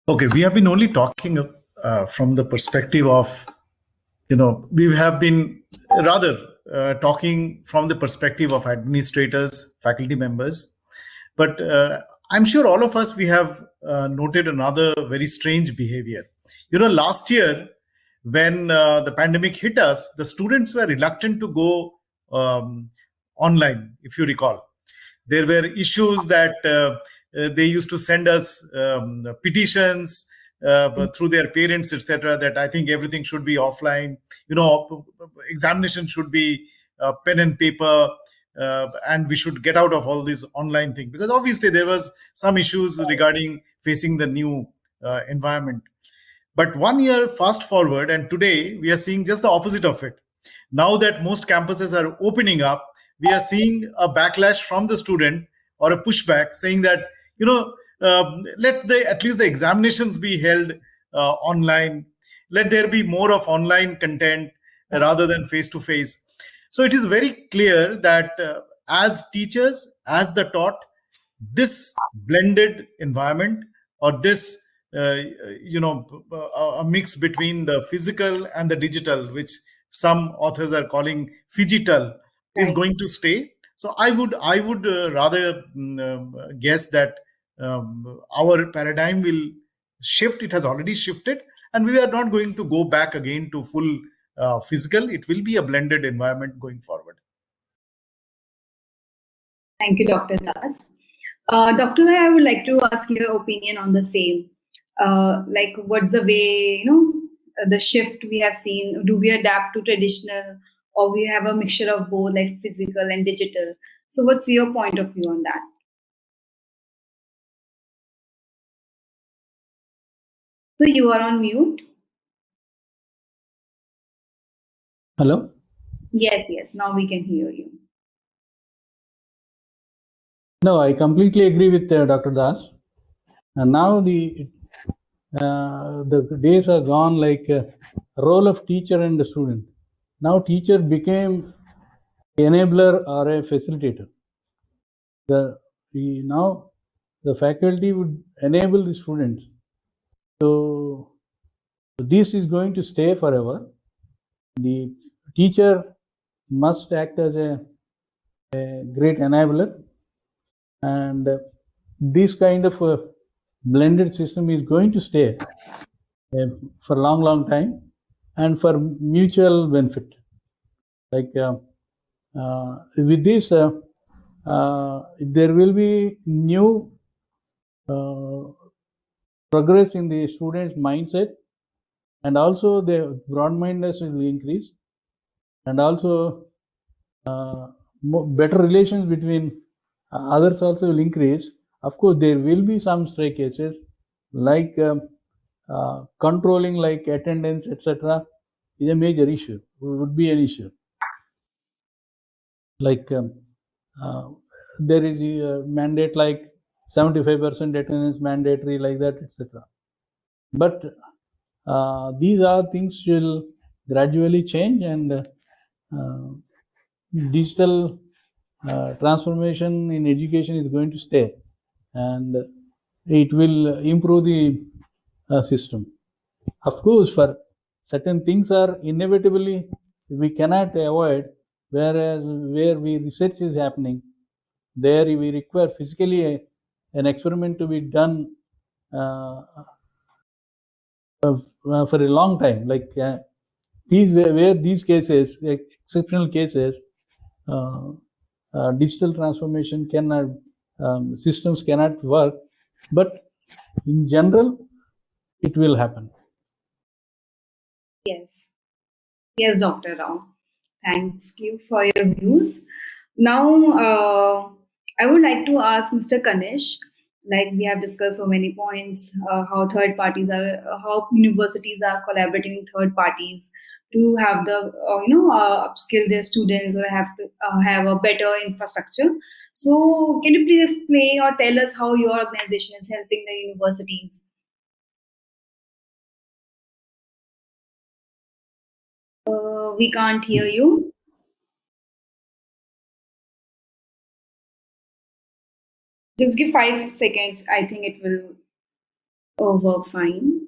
Speaker 7: Okay, we have been only talking from the perspective of, we have been rather talking from the perspective of administrators, faculty members. But I'm sure all of us, we have noted another very strange behavior. Last year, when the pandemic hit us, the students were reluctant to go online, if you recall. There were issues that they used to send us petitions through their parents, etc., that I think everything should be offline. Examination should be pen and paper, and we should get out of all this online thing, because obviously there was some issues regarding facing the new environment. But 1 year fast forward, and today we are seeing just the opposite of it. Now that most campuses are opening up, we are seeing a backlash from the student, or a pushback saying that, let at least the examinations be held online. Let there be more of online content rather than face to face. So it is very clear that as teachers, as the taught, this blended environment, or this a mix between the physical and the digital, which some authors are calling phygital, is going to stay. So I would rather guess that our paradigm will shift. It has already shifted, and we are not going to go back again to full physical. It will be a blended environment going forward.
Speaker 6: Thank you, Dr. Das. Dr. Rai, I would like to ask your opinion on the same. What's the way, the shift we have seen? Do we adapt to traditional, or we have a mixture of both, like physical and digital? So what's your point of view on that? So you are on mute.
Speaker 11: Hello?
Speaker 6: Yes, yes. Now we can hear you.
Speaker 11: No, I completely agree with Dr. Das. And now the days are gone like role of teacher and the student. Now teacher became enabler or a facilitator. Now the faculty would enable the students. So this is going to stay forever. The teacher must act as a great enabler, and this kind of a blended system is going to stay for a long time and for mutual benefit. Like with this, there will be new progress in the students' mindset, and also the broad-mindedness will increase, and also better relations between others also will increase. Of course, there will be some stray cases like controlling, like attendance, etc., is a major issue. Would be an issue. Like there is a mandate like 75% attendance mandatory, like that, etc. But these are things will gradually change, and digital transformation in education is going to stay, and it will improve the system. Of course, for certain things are inevitably we cannot avoid, whereas where research is happening, there we require physically an experiment to be done for a long time. Like where these cases, exceptional cases, digital transformation cannot, systems cannot work, but in general, it will happen.
Speaker 6: Yes. Yes, Dr. Rao. Thank you for your views. Now, I would like to ask Mr. Kanish, like we have discussed so many points, how third parties are, how universities are collaborating with third parties to have the, upskill their students or have to have a better infrastructure. So, can you please explain or tell us how your organization is helping the universities? We can't hear you. Just give 5 seconds. I think it will work fine.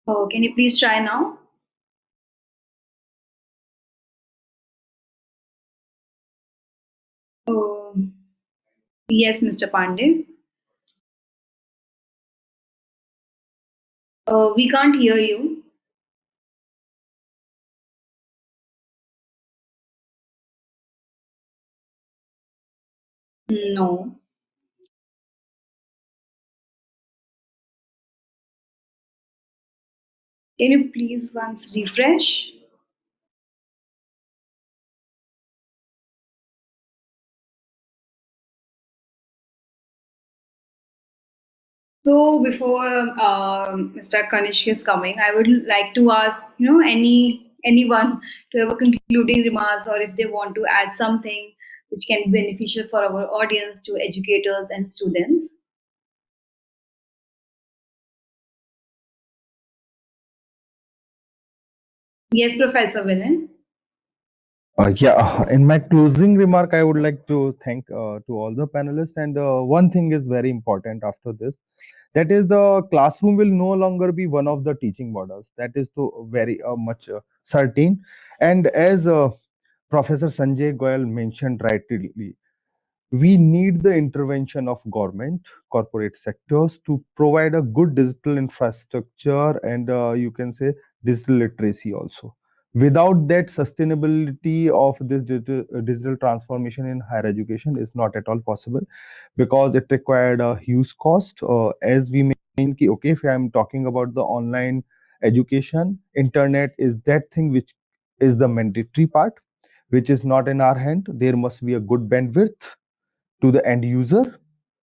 Speaker 6: Oh, can you please try now? Oh, yes, Mr. Pandey. We can't hear you. No. Can you please once refresh? So before Mr. Kanishk is coming, I would like to ask, anyone to have a concluding remarks, or if they want to add something which can be beneficial for our audience, to educators and students. Yes, Professor Vinay.
Speaker 9: In my closing remark, I would like to thank to all the panelists. And one thing is very important after this, that is the classroom will no longer be one of the teaching models. That is to very much certain. And as Professor Sanjay Goyal mentioned rightly, we need the intervention of government, corporate sectors to provide a good digital infrastructure, and you can say digital literacy also. Without that, sustainability of this digital transformation in higher education is not at all possible, because it required a huge cost. As we mean, okay, if I'm talking about the online education, internet is that thing which is the mandatory part, which is not in our hand. There must be a good bandwidth to the end user,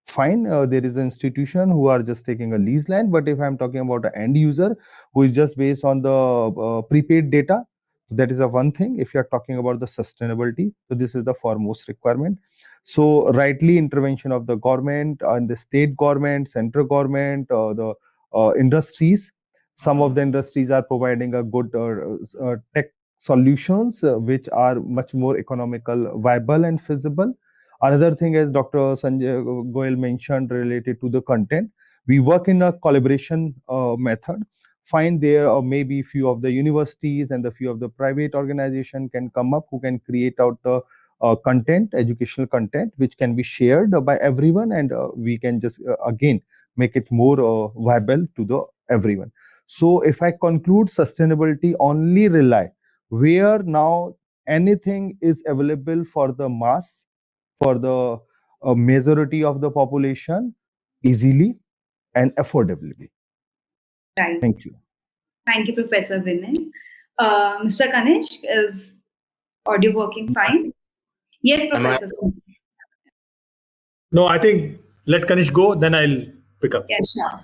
Speaker 9: fine, there is an institution who are just taking a lease land, but if I'm talking about an end user who is just based on the prepaid data, that is a one thing. If you're talking about the sustainability, so this is the foremost requirement. So rightly intervention of the government and the state government, central government, the industries. Some of the industries are providing a good tech solutions which are much more economical, viable and feasible. Another thing, as Dr. Sanjay Goyal mentioned, related to the content, we work in a collaboration method. Find there maybe few of the universities and a few of the private organization can come up who can create out the content, educational content, which can be shared by everyone, and we can just again make it more viable to the everyone. So if I conclude, sustainability only rely where now anything is available for the mass, for the majority of the population easily and affordably.
Speaker 6: Right.
Speaker 9: Thank you.
Speaker 6: Thank you, Professor Vinay. Mr. Kanish, is audio working fine? Yes, Professor.
Speaker 8: No, I think let Kanish go, then I'll pick up.
Speaker 6: Yeah, sure.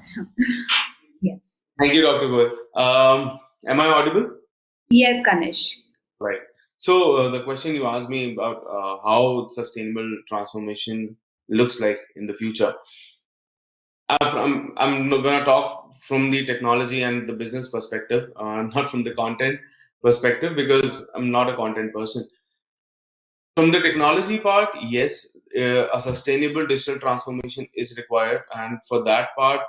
Speaker 6: Yes.
Speaker 14: Thank you, Dr. Goyal. Am I audible?
Speaker 6: Yes, Kanish.
Speaker 14: Right. So the question you asked me about how sustainable transformation looks like in the future. I'm going to talk from the technology and the business perspective, not from the content perspective, because I'm not a content person. From the technology part, yes, a sustainable digital transformation is required, and for that part,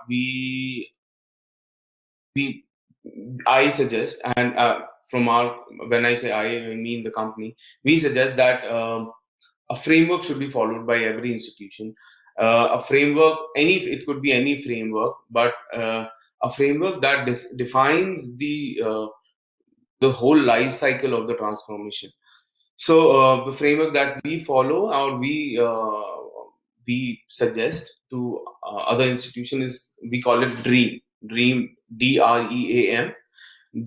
Speaker 14: I suggest, and when I say I mean the company, we suggest that a framework should be followed by every institution. A framework, it could be any framework, but a framework that defines the whole life cycle of the transformation. So the framework that we follow, or we suggest to other institutions, is we call it DREAM, DREAM.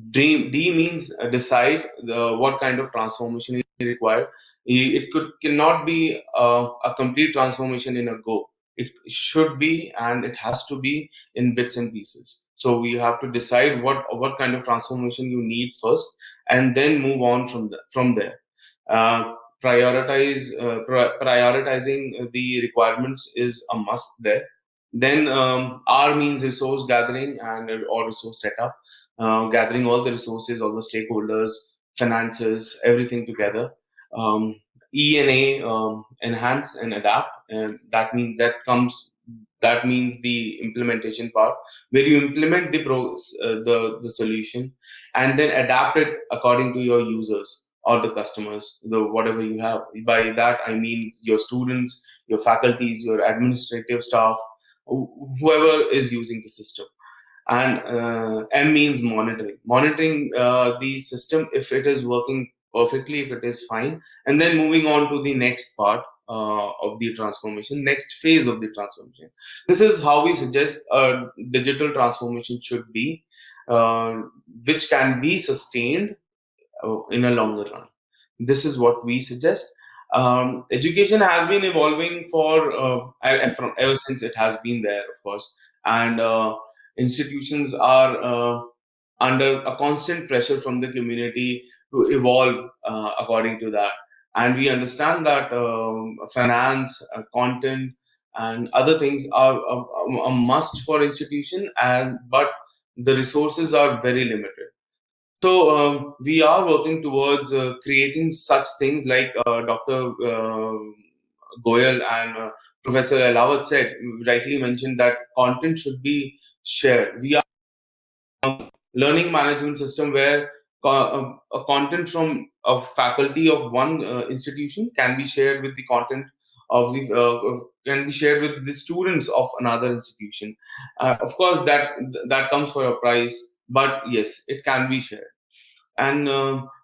Speaker 14: Dream, D means decide what kind of transformation is required. It cannot be a complete transformation in a go. It should be, and it has to be in bits and pieces. So we have to decide what kind of transformation you need first, and then move on from there. Prioritizing the requirements is a must there. Then R means resource gathering or resource setup. Gathering all the resources, all the stakeholders, finances, everything together. E and A, enhance and adapt, and that means the implementation part, where you implement the solution and then adapt it according to your users or the customers, whatever you have. By that I mean your students, your faculties, your administrative staff, whoever is using the system. And M means monitoring the system, if it is working perfectly, if it is fine, and then moving on to the next part of the transformation, next phase of the transformation. This is how we suggest a digital transformation should be, which can be sustained in a longer run. This is what we suggest. Education has been evolving ever since it has been there, of course, and institutions are under a constant pressure from the community to evolve according to that. And we understand that finance, content, and other things are a must for institution, but the resources are very limited. So we are working towards creating such things like Dr. Goyal and Professor Elawat rightly mentioned, that content should be shared. We are learning management system where a content from a faculty of one institution can be shared with the content of can be shared with the students of another institution. Of course, that comes for a price, but yes, it can be shared. And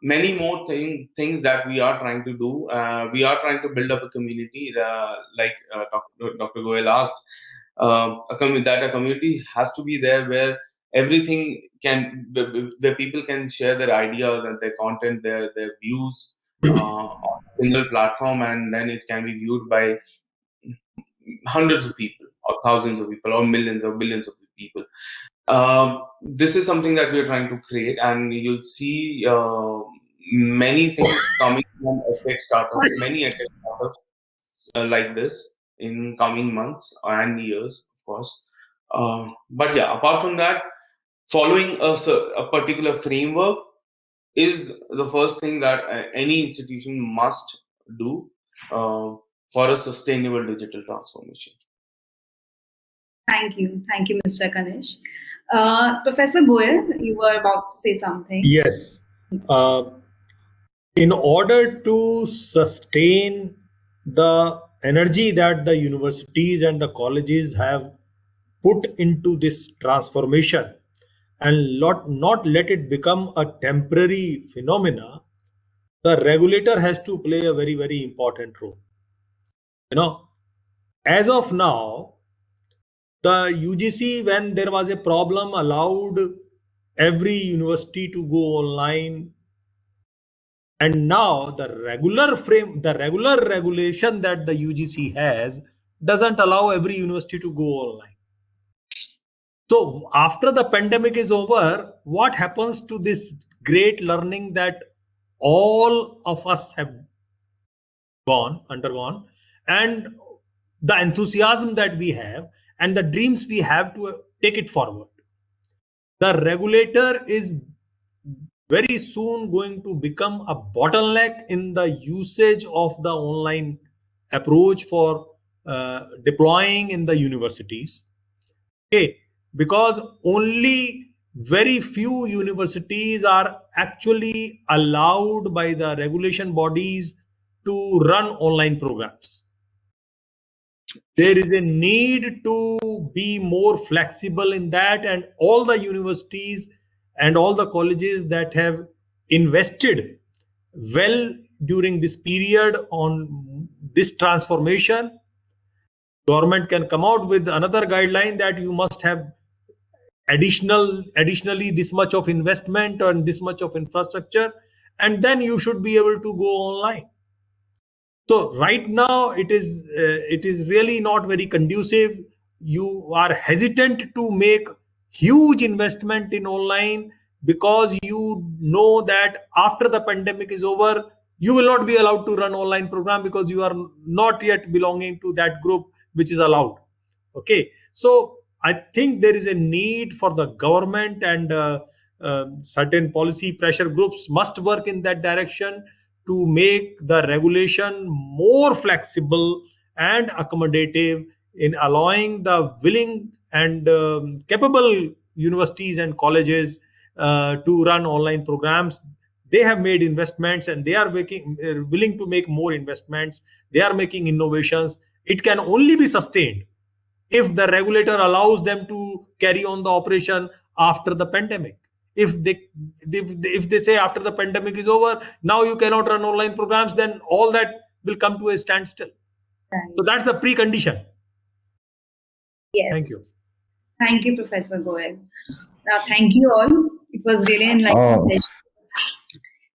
Speaker 14: many more things that we are trying to do. We are trying to build up a community, like Dr. Goyal asked, that a community has to be there where everything where people can share their ideas and their content, their views on a single platform, and then it can be viewed by hundreds of people, or thousands of people, or millions or billions of people. This is something that we're trying to create, and you'll see many things coming from edtech startups, many edtech startups like this in coming months and years, of course. But yeah, apart from that, following a particular framework is the first thing that any institution must do for a sustainable digital transformation.
Speaker 6: Thank you, Mr. Ganesh. Professor Goel, you were about to say something.
Speaker 8: Yes. In order to sustain the energy that the universities and the colleges have put into this transformation and not let it become a temporary phenomena, the regulator has to play a very, very important role. As of now, the UGC, when there was a problem, allowed every university to go online. And now the regular regulation that the UGC has doesn't allow every university to go online. So after the pandemic is over, what happens to this great learning that all of us have undergone, and the enthusiasm that we have and the dreams we have to take it forward? The regulator is very soon going to become a bottleneck in the usage of the online approach for deploying in the universities. Okay, because only very few universities are actually allowed by the regulation bodies to run online programs. There is a need to be more flexible in that, and all the universities and all the colleges that have invested well during this period on this transformation, government can come out with another guideline that you must have additionally this much of investment and this much of infrastructure, and then you should be able to go online. So right now it is really not very conducive. You are hesitant to make huge investment in online because you know that after the pandemic is over, you will not be allowed to run online program because you are not yet belonging to that group which is allowed. Okay, so I think there is a need for the government, and certain policy pressure groups must work in that direction to make the regulation more flexible and accommodative in allowing the willing and capable universities and colleges to run online programs. They have made investments and they are willing to make more investments. They are making innovations. It can only be sustained if the regulator allows them to carry on the operation after the pandemic. If they say after the pandemic is over, now you cannot run online programs, then all that will come to a standstill.
Speaker 6: Right.
Speaker 8: So that's the precondition.
Speaker 6: Yes.
Speaker 8: Thank you.
Speaker 6: Thank you, Professor Goel. Now, thank you all. It was really an enlightening session.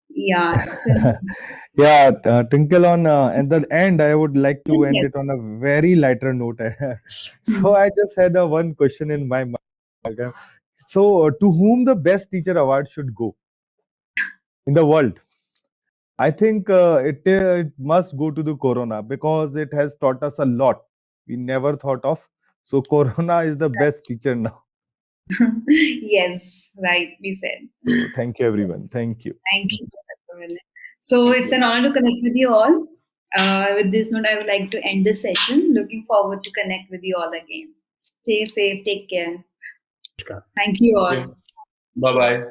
Speaker 6: Yeah.
Speaker 9: Yeah, Twinkle, at the end, I would like to end it on a very lighter note. So I just had one question in my mind. So, to whom the Best Teacher Award should go in the world? I think it must go to the Corona because it has taught us a lot we never thought of. So, Corona is the best teacher now.
Speaker 6: Yes, right, we said.
Speaker 9: So, thank you, everyone. Thank you.
Speaker 6: Thank you, Professor Vinay. So it's an honor to connect with you all. With this note, I would like to end this session. Looking forward to connect with you all again. Stay safe, take care. Thank you all.
Speaker 14: Bye-bye.